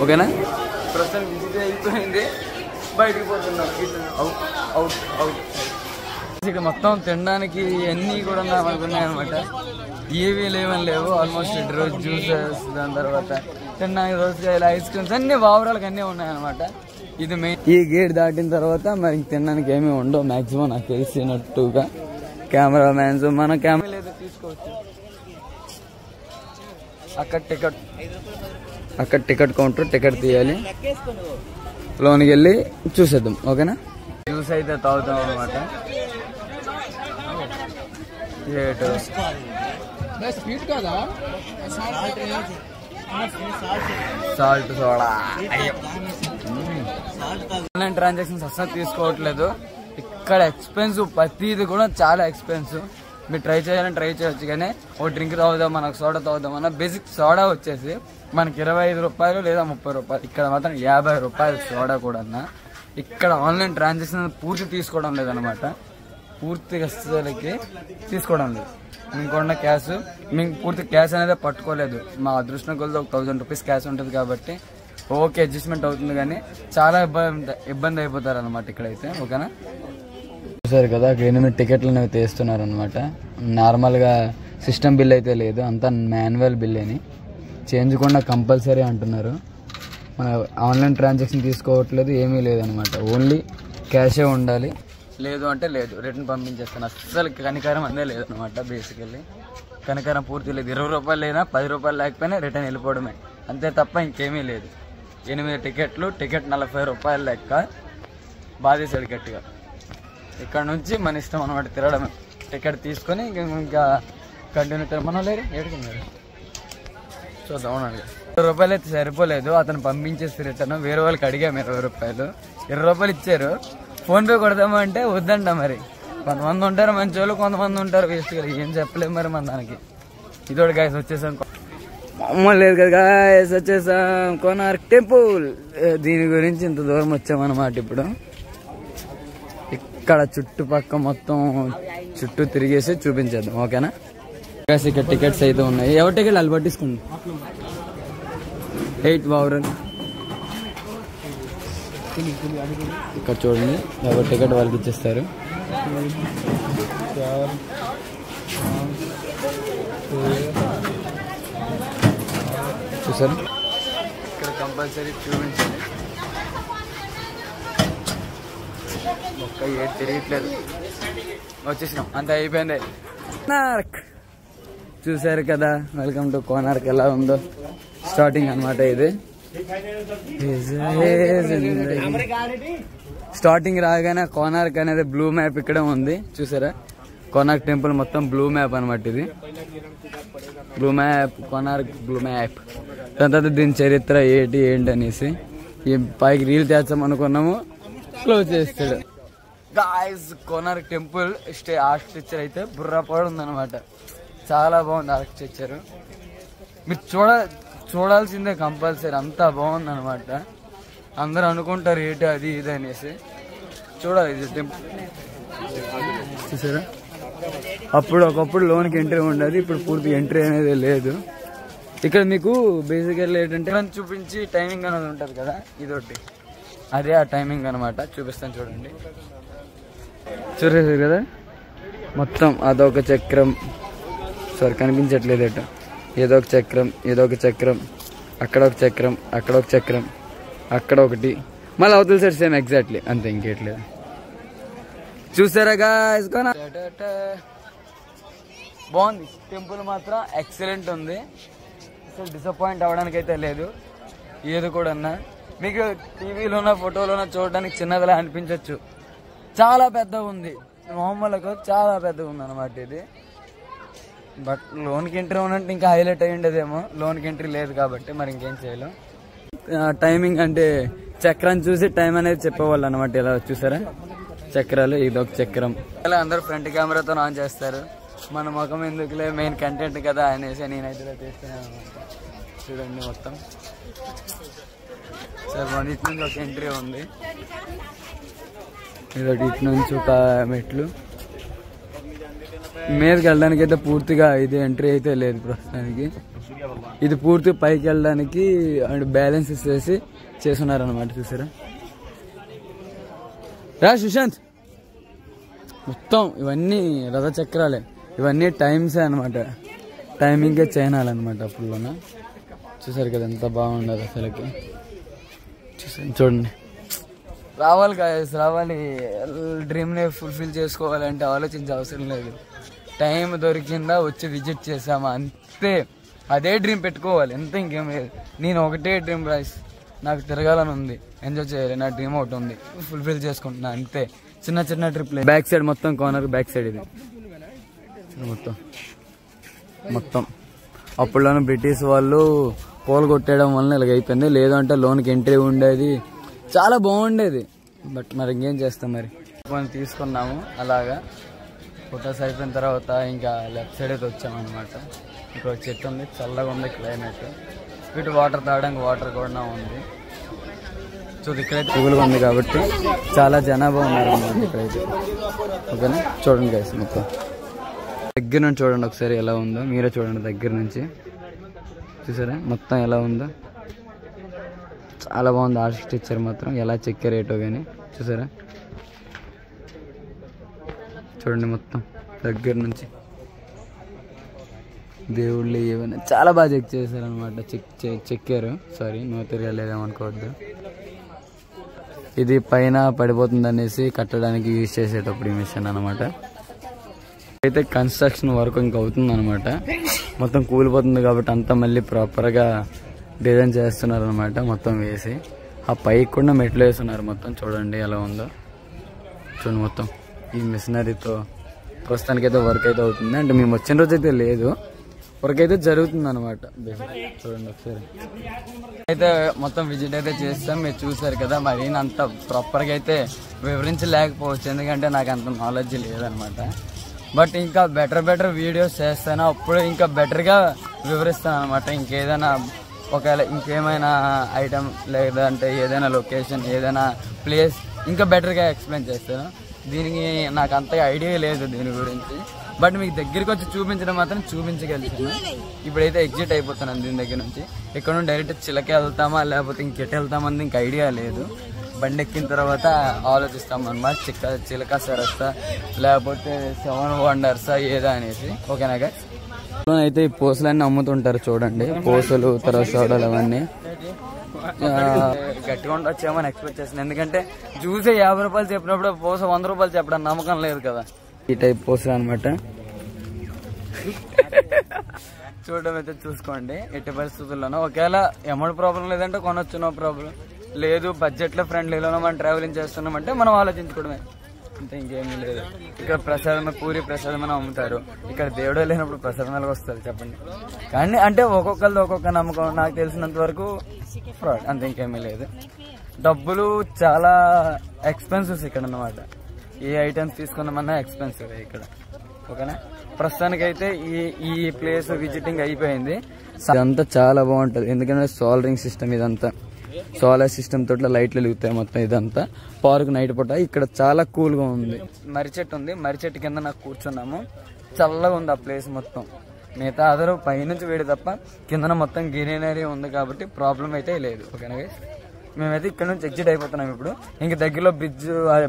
ఓకేనా? ప్రస్తుతం విజిట్ అయిపోయింది, బయటికి పోతున్నాం. Out out out. ఇక్కడ మొత్తం తినడానికి అన్నీ కూడా మనకున్నాయి అనమాట. ఏవీ లేవని లేవు. ఆల్మోస్ట్ రోజు జ్యూసెస్, దాని తర్వాత తినడానికి రోజుకాయలు, ఐస్ క్రీమ్స్ అన్ని ఓవరాల్గా అన్నీ ఉన్నాయన్నమాట. ఇది మెయిన్. ఈ గేట్ దాటిన తర్వాత మరి తినడానికి ఏమీ ఉండవు మ్యాక్సిమం నాకు తెలిసినట్టుగా. కెమెరా మ్యాన్స్ మన కెమెరా లేదా తీసుకోవచ్చు. అక్కడ టికెట్ కౌంటర్, టికెట్ తీయాలి, లోనికి వెళ్ళి చూసేద్దాం. ఓకేనా? జ్యూస్ అయితే తాగుతాం అనమాట. Salt soda. ఆన్లైన్ ట్రాన్సాక్షన్స్ అసలు తీసుకోవట్లేదు. ఇక్కడ ఎక్స్పెన్సివ్, ప్రతిది కూడా చాలా ఎక్స్పెన్సివ్. మీరు ట్రై చేయాలని ట్రై చేయొచ్చు, కానీ ఓ డ్రింక్ తాగుదాం, మనకు సోడా తాగుదాం అన్న బేసిక్ సోడా వచ్చేసి మనకి 25 రూపాయలు లేదా 30 రూపాయలు. ఇక్కడ మాత్రం 50 రూపాయలు సోడా కూడా. ఇక్కడ ఆన్లైన్ ట్రాన్సాక్షన్ పూర్తి తీసుకోవడం లేదనమాట. పూర్తిగా అసలుకి తీసుకోవడం లేదు. మీకున్న క్యాష్ మీకు పూర్తి క్యాష్ అనేది పట్టుకోలేదు. మా అదృష్టం కొద్ది ఒక 1000 రూపీస్ క్యాష్ ఉంటుంది కాబట్టి ఓకే అడ్జస్ట్మెంట్ అవుతుంది, కానీ చాలా ఇబ్బంది అయిపోతారు అనమాట ఇక్కడైతే. ఓకేనా? చూసారు కదా అక్కడ 8 టికెట్లు అనేవి తీస్తున్నారు అనమాట. నార్మల్గా సిస్టమ్ బిల్ అయితే లేదు, అంతా మాన్యువల్ బిల్ అని. చేంజ్ కూడా కంపల్సరీ అంటున్నారు. మన ఆన్లైన్ ట్రాన్సాక్షన్ తీసుకోవట్లేదు, ఏమీ లేదనమాట. ఓన్లీ క్యాషే ఉండాలి, లేదు అంటే లేదు, రిటర్న్ పంపించేస్తాను. అస్సలు కనికారం అందే లేదనమాట. బేసికల్లీ కనికారం పూర్తి లేదు. 20 రూపాయలు అయినా 10 రూపాయలు లేకపోయినా రిటర్న్ వెళ్ళిపోవడమే, అంతే తప్ప ఇంకేమీ లేదు. 8 టికెట్లు, టికెట్ 40 రూపాయలు లెక్క. బాధేసాడు గట్టిగా. ఇక్కడ నుంచి మన ఇష్టం అనమాట తిరగడమే. టికెట్ తీసుకొని ఇంకా కంటిన్యూ మనం లేదు ఏడుకున్నారు. చూద్దాం. 20 రూపాయలు అయితే సరిపోలేదు, అతను పంపించేసి రిటర్న్. వేరే వాళ్ళకి అడిగాము 20 రూపాయలు. 20 రూపాయలు ఇచ్చారు. ఫోన్పే కొడదాము అంటే వద్దంట. మరి కొంతమంది ఉంటారు మంచి వాళ్ళు, కొంతమంది ఉంటారు వేస్ట్గా. ఏం చెప్పలేము మరి మన దానికి. ఇదోడు గాయస్ వచ్చేసాం. మామూలు లేదు కదా గాయస్, వచ్చేసాం కోనార్క్ టెంపుల్. దీని గురించి ఇంత దూరం వచ్చామన్నమాట. ఇప్పుడు ఇక్కడ చుట్టుపక్క మొత్తం చుట్టూ తిరిగేసి చూపించేద్దాం. ఓకేనా? ఇక్కడ టికెట్స్ అయితే ఉన్నాయి. ఎవరి టికెట్ వాళ్ళు పట్టించుకోండి. 8 ఓవరాల్. ఇక్కడ చూడండి, ఎవరి టికెట్ వాళ్ళకి ఇచ్చేస్తారు. చూసారు? ఇక్కడ కంపల్సరీ చూపించాలి. ఒక్క ఏడు తిరగట్లేదు. వచ్చేసినాం, అంత అయిపోయింది. కోనార్క్ చూసారు కదా. Welcome to Konark. ఎలా ఉందో స్టార్టింగ్ అనమాట ఇది. స్టార్టింగ్ రాగానే కోనార్క్ అనేది బ్లూ మ్యాప్ ఇక్కడే ఉంది చూసారా. కోనార్క్ టెంపుల్ మొత్తం బ్లూ మ్యాప్ అనమాట. ఇది blue map, Konark blue map. దాని తర్వాత దీని చరిత్ర ఏంటి అనేసి ఈ పైకి రీల్ చేస్తాం అనుకున్నాము, క్లోజ్ చేస్తాడు. గాయ్స్ కోనార్క్ టెంపుల్ ఆర్కిటెక్చర్ అయితే బుర్రపాడు ఉందన్నమాట. చాలా బాగుంది ఆర్కిటెక్చర్. మీరు చూడాల్సిందే కంపల్సరీ, అంతా బాగుంది అనమాట. అందరూ అనుకుంటారు ఏంటి అది ఇది అనేసి. చూడాలి ఇది టెంపుల్. చూసారా, ఒకప్పుడు లోన్కి ఎంట్రీ ఉండదు, ఇప్పుడు పూర్తి ఎంట్రీ అనేది లేదు. ఇక్కడ మీకు బేసికల్ ఏంటంటే చూపించి టైమింగ్ అనేది ఉంటుంది కదా, ఇదొకటి అదే ఆ టైమింగ్ అనమాట. చూపిస్తాను చూడండి. చూసేసారు కదా మొత్తం అదొక చక్రం. సారీ కనిపించట్లేదు అట. ఏదో ఒక చక్రం, అక్కడ ఒక చక్రం, అక్కడ ఒక చక్రం, అక్కడ ఒకటి, మళ్ళీ అవతల సైడ్ సేమ్ ఎగ్జాక్ట్లీ, అంతే, ఇంకేట్లేదు. చూసారా గాయ్స్, బాగుంది టెంపుల్ మాత్రం ఎక్సలెంట్ ఉంది. అసలు డిసప్పాయింట్ అవ్వడానికి అయితే లేదు ఏది కూడా. మీకు టీవీలోనో ఫోటోలోనో చూడడానికి చిన్నదిలా అనిపించవచ్చు, చాలా పెద్దగా ఉంది. మామూలుగా చాలా పెద్దగా ఉంది అనమాట ఇది. బట్ లోన్కి ఎంట్రీ ఉన్నట్టు ఇంకా హైలైట్ అయ్యి ఉండేదేమో. లోన్కి ఎంట్రీ లేదు కాబట్టి మరి ఇంకేం చేయలేం. టైమింగ్ అంటే చక్రం చూసి టైం అనేది చెప్పేవాళ్ళు అనమాట. ఇలా చూసారా చక్రాలు, ఇదొక చక్రం. ఇలా అందరూ ఫ్రంట్ కెమెరాతో ఆన్ చేస్తారు. మన ముఖం ఎందుకులే, మెయిన్ కంటెంట్ కదా అనేసి నేనైతే ఇలా చేస్తున్నాను అనమాట. చూడండి మొత్తం. సరే ఇటు నుంచి ఒక ఎంట్రీ ఉంది, ఇదొకటి ఇటు నుంచి ఒక మెట్లు. మీదకి వెళ్ళడానికి అయితే పూర్తిగా ఇది ఎంట్రీ అయితే లేదు ప్రస్తుతానికి. ఇది పూర్తి పైకి వెళ్ళడానికి అండ్ బ్యాలెన్స్ చేసి చేస్తున్నారు అనమాట. చూసారా రా సుశాంత్, మొత్తం ఇవన్నీ రథచక్రాలే, ఇవన్నీ టైమ్సే అనమాట. టైమింగే చైనాలన్నమాట అప్పుడులోన. చూసారు కదా ఎంత బాగుండదు అసలుకి. చూడండి, రావాలి గాయస్, రావాలి. డ్రీమ్ని ఫుల్ఫిల్ చేసుకోవాలంటే ఆలోచించే అవసరం లేదు. టైం దొరికిందా వచ్చి విజిట్ చేసామా అంతే. అదే డ్రీమ్ పెట్టుకోవాలి, ఎంత ఇంకేం లేదు. నేను ఒకటే డ్రీమ్ రాయిస్, నాకు తిరగాలని ఉంది, ఎంజాయ్ చేయాలి, నా డ్రీమ్ ఒకటి ఉంది, ఫుల్ఫిల్ చేసుకుంటున్నా అంతే. చిన్న ట్రిప్లు. బ్యాక్ సైడ్ మొత్తం కోనర్ బ్యాక్ సైడ్ ఇది మొత్తం. అప్పుడులోనే బ్రిటిష్ వాళ్ళు పోల్ కొట్టేయడం వల్ల ఇలాగ అయిపోయింది. లేదంటే లోన్కి ఎంట్రీ ఉండేది, చాలా బాగుండేది. బట్ మరి ఇంకేం చేస్తాం, మరి కొన్ని తీసుకున్నాము. అలాగా ఫొటోస్ అయిపోయిన తర్వాత ఇంకా లెఫ్ట్ సైడ్ అయితే వచ్చామన్నమాట. ఇక్కడ చెట్టు ఉంది, చల్లగా ఉంది క్లైమేట్. ఇటు వాటర్ తాగడానికి వాటర్ కూడా ఉంది. సో ఇక్కడైతే పువ్వులుగా ఉంది కాబట్టి చాలా జనాభా ఉన్నారు అన్నమాట ఇక్కడైతే. ఓకేనా, చూడండి గైస్ మొత్తం దగ్గర నుంచి చూడండి ఒకసారి ఎలా ఉందో. మీరే చూడండి దగ్గర నుంచి. చూసారా మొత్తం ఎలా ఉందో, చాలా బాగుంది ఆర్కిటెక్చర్ మాత్రం. ఎలా చెక్కారు ఏటో కానీ చూసారా, చూడండి మొత్తం దగ్గర నుంచి. దేవుళ్ళు ఏమైనా చాలా బాగా చెక్ చేశారు అనమాట. చెక్కారు. సారీ నో తిరగలేదేమనుకోవద్దు. ఇది పైన పడిపోతుంది అనేసి కట్టడానికి యూజ్ చేసేటప్పుడు ఈ మిషన్ అనమాట. అయితే కన్స్ట్రక్షన్ వర్క్ ఇంకా అవుతుంది అనమాట. మొత్తం కూలిపోతుంది కాబట్టి అంతా మళ్ళీ ప్రాపర్గా డిజైన్ చేస్తున్నారు అనమాట. మొత్తం వేసి ఆ పైకి కూడా మెట్లు వేస్తున్నారు మొత్తం. చూడండి ఎలా ఉందో, చూడండి మొత్తం ఈ మిషనరీతో ప్రస్తుతానికి అయితే వర్క్ అయితే అవుతుంది. అంటే మేము వచ్చిన రోజు అయితే లేదు, వర్క్ అయితే జరుగుతుంది అనమాట. చూడండి ఒకసారి అయితే మొత్తం విజిట్ అయితే చేస్తాం. మీరు చూసారు కదా, మరి అంత ప్రాపర్గా అయితే వివరించలేకపోవచ్చు, ఎందుకంటే నాకు అంత నాలెడ్జ్ లేదనమాట. బట్ ఇంకా బెటర్ వీడియోస్ చేస్తాను, అప్పుడు ఇంకా బెటర్గా వివరిస్తాను అనమాట. ఇంకేదైనా ఒకవేళ ఇంకేమైనా ఐటమ్ లేదంటే ఏదైనా లొకేషన్, ఏదైనా ప్లేస్ ఇంకా బెటర్గా ఎక్స్ప్లెయిన్ చేస్తాను. దీనికి నాకు అంతగా ఐడియా లేదు దీని గురించి. బట్ మీకు దగ్గరికి వచ్చి చూపించడం మాత్రం చూపించగలిగాను. ఇప్పుడైతే ఎగ్జిట్ అయిపోతున్నాను దీని దగ్గర నుంచి. ఇక్కడ నుండి డైరెక్ట్ చిలకే వెళ్తామా లేకపోతే ఇంకెట్ వెళ్తామని ఇంక ఐడియా లేదు. బండి ఎక్కిన తర్వాత ఆలోచిస్తాం అన్నమాట. చిలక సరస్తా లేకపోతే 7 వండర్సా ఏదా అనేసి. ఓకేనా గాయ్స్, అయితే ఈ పూసలన్నీ అమ్ముతుంటారు చూడండి. పూసలు తర్వాత సోడాలు అవన్నీ గట్టిగా ఉండొచ్చేమని ఎక్స్పెక్ట్ చేస్తాను. ఎందుకంటే జ్యూసే 50 రూపాయలు చెప్పినప్పుడు పూస 100 రూపాయలు చెప్పడం నమ్మకం లేదు కదా. ఈ టైప్ పూసలు అనమాట. చూడడం అయితే చూసుకోండి ఎట్టి పరిస్థితుల్లోనూ. ఒకవేళ అమౌంట్ ప్రాబ్లం లేదంటే కొనొచ్చు, నో ప్రాబ్లం. లేదు బడ్జెట్లో ఫ్రెండ్లీలోనో మనం ట్రావెలింగ్ చేస్తున్నామంటే మనం ఆలోచించుకోవడమే. అంటే ఇంకేమీ లేదు. ఇక్కడ ప్రసాదం పూరి ప్రసాదం అని అమ్ముతారు. ఇక్కడ దేవుడే లేనప్పుడు ప్రసాదం ఎలాగ వస్తుంది చెప్పండి. కానీ అంటే ఒక్కొక్కరిది ఒక్కొక్క నమ్మకం. నాకు తెలిసినంత వరకు ఫ్రాడ్, అంతే, ఇంకేమీ లేదు. డబ్బులు చాలా ఎక్స్పెన్సివ్స్ ఇక్కడ అన్నమాట. ఏ ఐటమ్స్ తీసుకున్నామన్నా ఎక్స్పెన్సివ్ ఇక్కడ. ఓకేనా, ప్రస్తుతానికైతే ఈ ప్లేస్ విజిటింగ్ అయిపోయింది. ఇదంతా చాలా బాగుంటుంది ఎందుకంటే సోలరింగ్ సిస్టమ్, ఇదంతా సోలార్ సిస్టమ్ తోటి లైట్లు వెలుగుతాయి మొత్తం. ఇదంతా పార్క్ నైట్ పూట. ఇక్కడ చాలా కూల్ గా ఉంది. మర్రి చెట్టు ఉంది, మర్రి చెట్టు కింద నాకు కూర్చున్నాము. చల్లగా ఉంది ఆ ప్లేస్ మొత్తం. మిగతా అదరు పైనుంచి వేడి తప్ప కింద మొత్తం గ్రీనరీ ఉంది కాబట్టి ప్రాబ్లం అయితే లేదు. ఓకేనా గైస్, మేమైతే ఇక్కడ నుంచి ఎగ్జిట్ అయిపోతున్నాం ఇప్పుడు. ఇంక దగ్గరలో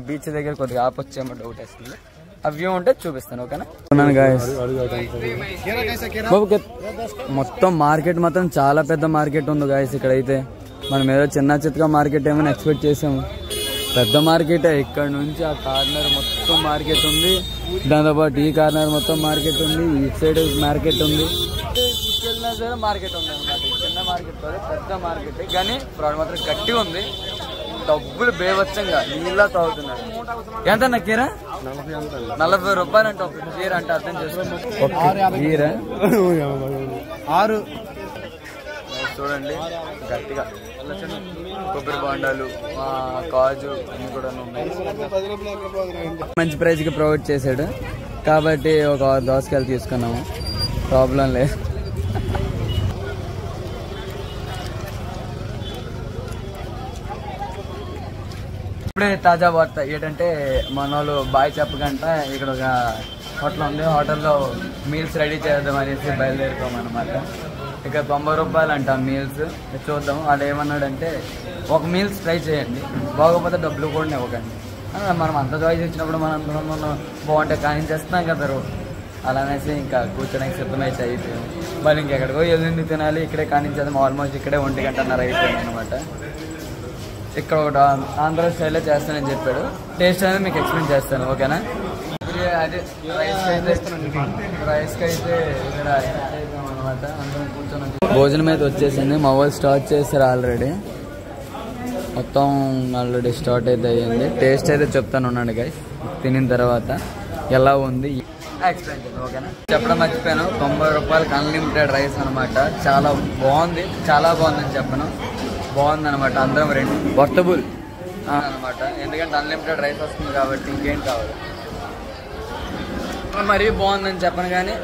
బీచ్ దగ్గర కొద్దిగా ఆపొచ్చేమో డౌట్ వేస్తుంది. ఆ వ్యూ ఉంటే చూపిస్తాను. ఓకేనా, మొత్తం మార్కెట్ మాత్రం చాలా పెద్ద మార్కెట్ ఉంది గాయస్. ఇక్కడైతే మనం ఏదో చిన్న చిత్తగా మార్కెట్ ఏమైనా ఎక్స్పెక్ట్ చేసాము, పెద్ద మార్కెటే. ఇక్కడ నుంచి ఆ కార్నర్ మొత్తం మార్కెట్ ఉంది, దాంతోపాటు ఈ కార్నర్ మొత్తం మార్కెట్ ఉంది, ఈ సైడ్ మార్కెట్ ఉంది, మార్కెట్ ఉంది అనమాట. చిన్న మార్కెట్ కాదు, పెద్ద మార్కెట్. కానీ ఫ్రాడ్ మాత్రం గట్టిగా ఉంది. డబ్బులు బేవచ్చంగా నీళ్ళ తాగుతున్నారు. ఎంత కీరా? 40 రూపాయలు అంటే ఒక కీర అంటే అర్థం చేసుకోండి. కీర 6. చూడండి గట్టిగా కొబ్బరి బొండాలు, కాజు అన్ని కూడా ఉన్నాయి. మంచి ప్రైస్ కి ప్రొవైడ్ చేశాడు కాబట్టి ఒక 6 దోసకాయలు తీసుకున్నాము, ప్రాబ్లం లేదు. ఇప్పుడే తాజా వార్త ఏంటంటే మన వాళ్ళు బాయ్ చెప్పకంట ఇక్కడ ఒక హోటల్ ఉంది. హోటల్లో మీల్స్ రెడీ చేద్దాం అనేసి బయలుదేరుకోమన్నమాట. ఇక 90 రూపాయలు అంట మీల్స్. చూద్దాం వాడు ఏమన్నాడంటే ఒక మీల్స్ ట్రై చేయండి, బాగోపోతే డబ్బులు కూడా ఇవ్వకండి. మనం అంత చాయిస్ ఇచ్చినప్పుడు మనం బాగుంటే కానీ చేస్తున్నాం కదా రోజు. అలానేసి ఇంకా కూర్చోడానికి సిద్ధమైతే అయిపోయాం. మళ్ళీ ఇంకెక్కడికో ఎల్లుండి తినాలి. ఇక్కడే కానించేద్దాం. ఆల్మోస్ట్ ఇక్కడే 1:30 అయిపోయింది అనమాట. ఇక్కడ ఒకటి ఆంధ్ర స్టైల్లో చేస్తానని చెప్పాడు. టేస్ట్ అనేది మీకు ఎక్స్ప్లెయిన్ చేస్తాను. ఓకేనా, అదే రైస్కి అయితే ఇక్కడ అనమాట. అందరం కూర్చొని భోజనం అయితే వచ్చేసింది. మా వాళ్ళు స్టార్ట్ చేస్తారు ఆల్రెడీ. మొత్తం ఆల్రెడీ స్టార్ట్ అయితే అయ్యింది. టేస్ట్ అయితే చెప్తాను ఉన్నాడు గైస్ తినిన తర్వాత ఎలా ఉంది ఎక్స్ప్లెయిన్ చేద్దాం. ఓకేనా, చెప్పడం మర్చిపోయాను. 90 రూపాయలకి అన్లిమిటెడ్ రైస్ అనమాట. చాలా బాగుంది, చాలా బాగుందని చెప్పను. బాగుంది అనమాట. అందరం రెండు వర్తబుల్ అనమాట. ఎందుకంటే అన్లిమిటెడ్ రైస్ వస్తుంది కాబట్టి ఇంకేం కావాలి. మరీ బాగుందని చెప్పను కానీ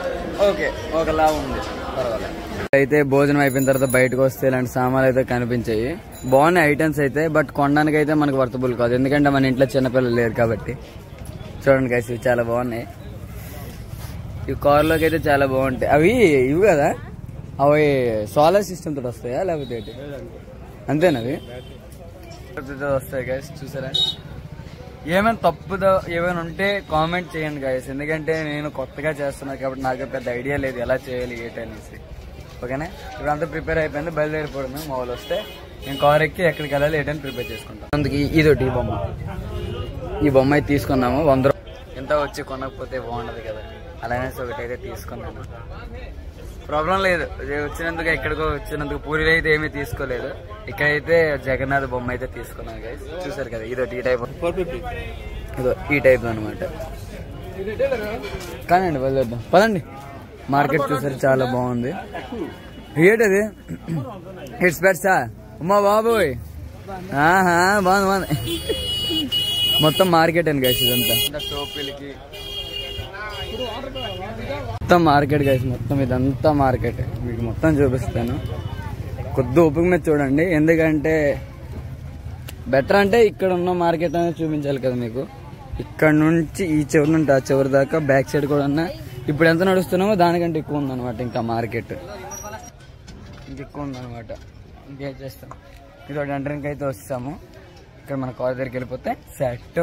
ఓకే, ఒకలా ఉంది, పర్వాలేదు. అయితే భోజనం అయిపోయిన తర్వాత బయటకు వస్తే ఇలాంటి సామాన్లు అయితే కనిపించాయి. బాగున్నాయి ఐటమ్స్ అయితే, బట్ కొనడానికి అయితే మనకు వర్తబుల్ కాదు. ఎందుకంటే మన ఇంట్లో చిన్నపిల్లలు లేరు కాబట్టి. చూడండి గైస్, ఇవి చాలా బాగున్నాయి. ఈ కార్లోకి అయితే చాలా బాగుంటాయి. అవి ఇవి కదా, అవి సోలార్ సిస్టమ్ తోటి వస్తాయా లేకపోతే ఏంటి? అంతేనవి వస్తాయి గైస్. చూసారా, ఏమైనా తప్పుదో ఏమైనా ఉంటే కామెంట్ చేయండి గైస్. ఎందుకంటే నేను కొత్తగా చేస్తున్నాను కాబట్టి నాకు పెద్ద ఐడియా లేదు ఎలా చేయాలి ఏంటనేసి. ఓకేనా, ఇప్పుడు అంతా ప్రిపేర్ అయిపోయింది, బయలుదేరిపోవడం. మా వాళ్ళు వస్తే నేను కార్ ఎక్కి ఎక్కడికి వెళ్ళాలి ఏంటని ప్రిపేర్ చేసుకుంటాను. అందుకు ఇదొకటి ఈ బొమ్మ, ఈ బొమ్మ అయితే తీసుకున్నాము. 100 ఎంత వచ్చి కొనకపోతే బాగుండదు కదా, అలానేసి ఒకటైతే తీసుకున్నాను. ప్రాబ్లం లేదు, వచ్చినందుకు ఎక్కడికో వచ్చినందుకు పూరీలు అయితే ఏమీ తీసుకోలేదు. ఇక్కడైతే జగన్నాథ్ బొమ్మ అయితే తీసుకున్నాను గైస్. చూసారు కదా, ఇదో ఈ టైప్, ఇదో ఈ టైప్ అనమాట. కానండి వెళ్ళొద్దాం, పదండి. మార్కెట్ చూసారు, చాలా బాగుంది. ఏంటది హిట్స్ బెట్సా? ఉమ్మా బాబోయ్, బాగుంది బాగుంది. మొత్తం మార్కెట్ అండి గైస్. ఇదంతా టోపీలకి మొత్తం మార్కెట్ గైస్. మొత్తం ఇదంతా మార్కెట్ మీకు మొత్తం చూపిస్తాను. కొద్ది ఓపిక మీద చూడండి, ఎందుకంటే బెటర్ అంటే ఇక్కడ ఉన్న మార్కెట్ అనేది చూపించాలి కదా మీకు. ఇక్కడ నుంచి ఈ చివరి నుండి ఆ చివరి దాకా బ్యాక్ సైడ్ కూడా ఉన్న ఇప్పుడు ఎంత నడుస్తున్నామో దానికంటే ఎక్కువ ఉందన్నమాట. ఇంకా మార్కెట్ ఇంకెక్కువ ఉందన్నమాట. ఇంకేం చేస్తాం, ఇది ఒక ఎంట్రన్కి అయితే వస్తాము. ఇక్కడ మన కార్ దగ్గరికి వెళ్ళిపోతే సెట్,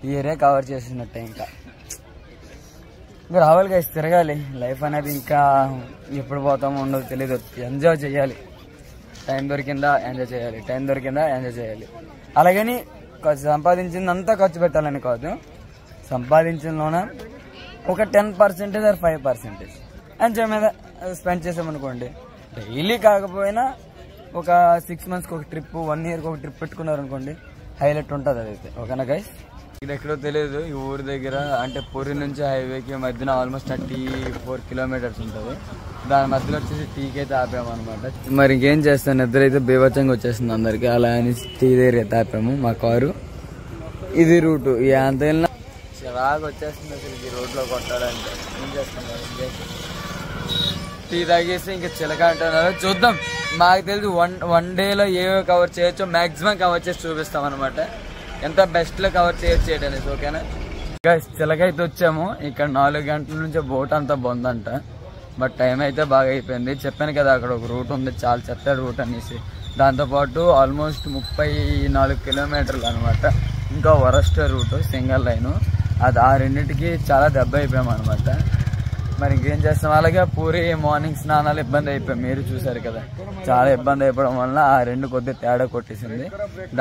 ఈ ఏరియా కవర్ చేసినట్టే. ఇంకా రావాలి గైస్, తిరగాలి. లైఫ్ అనేది ఇంకా ఎప్పుడు పోతామో ఉండదు తెలియదు. ఎంజాయ్ చేయాలి. టైం దొరికిందా ఎంజాయ్ చేయాలి, టైం దొరికిందా ఎంజాయ్ చేయాలి. అలాగని సంపాదించిందంతా ఖర్చు పెట్టాలని కాదు. సంపాదించడంలోన ఒక 10% ఆర్ 5% ఎంజాయ్ మీద స్పెండ్ చేసామనుకోండి. డైలీ కాకపోయినా ఒక 6 మంత్స్కి ఒక ట్రిప్, 1 ఇయర్కి ఒక ట్రిప్ పెట్టుకున్నారనుకోండి, హైలైట్ ఉంటుంది అదైతే. ఓకేనా గైస్, ఇది ఎక్కడో తెలియదు, ఈ ఊరి దగ్గర అంటే పూరి నుంచి హైవేకి మధ్యన ఆల్మోస్ట్ 34 కిలోమీటర్స్ ఉంటుంది. దాని మధ్యలో వచ్చేసి టీకి అయితే ఆపాము అనమాట. మరి ఇంకేం చేస్తాను, నిద్ర అయితే బీభత్సంగా వచ్చేస్తుంది అందరికి. అలా అని టీ దగ్గర అయితే ఆపాము మా కారు. ఇది రూటు, ఎంత వెళ్ళినా చిరాకు వచ్చేస్తుంది అసలు ఈ రోడ్లో కొట్టాలంటే. ఏం చేస్తాను, టీ తాగేసి ఇంకా చిలక అంటున్నారు. చూద్దాం, మాకు తెలిసి వన్ డేలో ఏవో కవర్ చేయొచ్చో మ్యాక్సిమం కవర్ చేసి చూపిస్తాం అనమాట. ఎంత బెస్ట్ లో కవర్ చేయొచ్చు అనేది. ఓకేనా గైస్, చిలక అయితే వచ్చాము. ఇక్కడ 4 గంటల నుంచి బోట్ అంతా బొందంట. బట్ టైం అయితే బాగా అయిపోయింది. చెప్పాను కదా అక్కడ ఒక రూట్ ఉంది, చాలా చెత్త రూట్ అనేసి. దాంతోపాటు ఆల్మోస్ట్ 34 కిలోమీటర్లు అనమాట. ఇంకా వరస్ట్ రూట్ సింగల్ లైన్. అది ఆ రెండింటికి చాలా దెబ్బ అయిపోయాము అనమాట. మరి ఇంకేం చేస్తాం. అలాగే పూరి మార్నింగ్ స్నానాలు ఇబ్బంది అయిపోయాం, మీరు చూసారు కదా. చాలా ఇబ్బంది అయిపోవడం వల్ల ఆ రెండు కొద్దిగా తేడా కొట్టేసింది.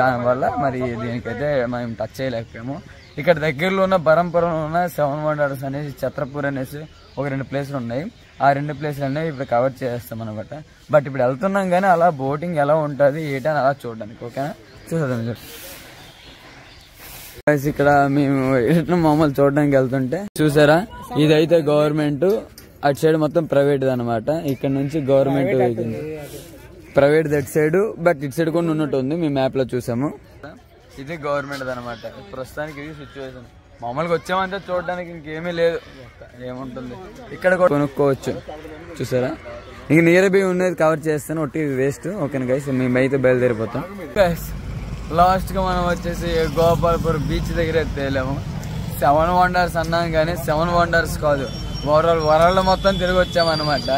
దానివల్ల మరి దీనికైతే మేము టచ్ చేయలేకపోయాము. ఇక్కడ దగ్గరలో ఉన్న బరంపురంలో ఉన్న 7 వండర్స్ అనేసి, ఛత్రపూర్ అనేసి ఒక 2 ప్లేసులు ఉన్నాయి. ఆ 2 ప్లేసులు అనేవి ఇప్పుడు కవర్ చేస్తాం అనమాట. బట్ ఇప్పుడు వెళ్తున్నాం కానీ అలా బోటింగ్ ఎలా ఉంటుంది ఏంటని అలా చూడడానికి. ఓకేనా, చూసేద్దాం. ఇక్కడ మేము మామూలు చూడడానికి వెళ్తుంటే చూసారా, ఇదైతే గవర్నమెంట్, అటు సైడ్ మొత్తం ప్రైవేట్ అనమాట. ఇక్కడ నుంచి government private that side, but ఇటు సైడ్ కూడా ఉన్నట్టు ఉంది, మేము మ్యాప్ లో చూసాము. ఇది గవర్నమెంట్ అనమాట. ప్రస్తుతానికి ఇది సిచ్యువేషన్. మామూలుగా వచ్చామంటే చూడడానికి ఇంకేమీ లేదు, ఏముంటుంది. ఇక్కడ కూడా కొనుక్కోవచ్చు, చూసారా. ఇంక నియర్ బై ఉన్నది కవర్ చేస్తాను, ఒట్టి వేస్ట్. ఓకేనా గైస్, మేమైతే బయలుదేరిపోతాం. లాస్ట్ గా మనం వచ్చేసి గోపాల్పూర్ బీచ్ దగ్గర తేలాము. 7 వండర్స్ అన్నాం కానీ 7 వండర్స్ కాదు, వరల్డ్ మొత్తం తిరిగి వచ్చామన్నమాట.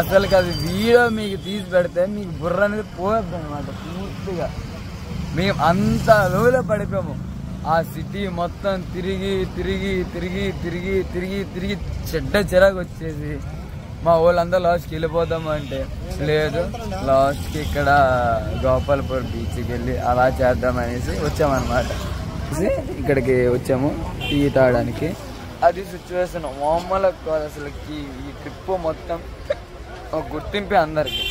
అసలు అది వీడియో మీకు తీసి పెడితే మీకు బుర్ర అనేది పోవద్దు అనమాట. పూర్తిగా మేము అంత లోలో పడిపోయాము. ఆ సిటీ మొత్తం తిరిగి తిరిగి తిరిగి తిరిగి తిరిగి తిరిగి చెడ్డ చిరాకు వచ్చేసి మా వాళ్ళందరూ లాస్ట్కి వెళ్ళిపోతాము అంటే లేదు, లాస్ట్కి ఇక్కడ గోపాల్పూర్ బీచ్కి వెళ్ళి అలా చేద్దామనేసి వచ్చామన్నమాట. ఇక్కడికి వచ్చాము టీ తాగడానికి. అది సిచ్యువేషన్ మామూలు కాదు అసలుకి. ఈ ట్రిప్ మొత్తం ఒక గుర్తింపే అందరికి.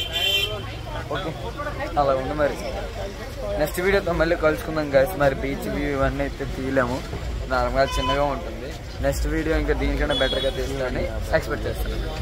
ఓకే, అలా ఉంది. మరి నెక్స్ట్ వీడియోతో మళ్ళీ కలుసుకుందాం గైస్. మరి బీచ్ వ్యూ ఇవన్నీ అయితే తీయలేము, నార్మల్గా చిన్నగా ఉంటుంది. నెక్స్ట్ వీడియో ఇంకా దీనికన్నా బెటర్గా తీయాలని ఎక్స్పెక్ట్ చేస్తున్నాను.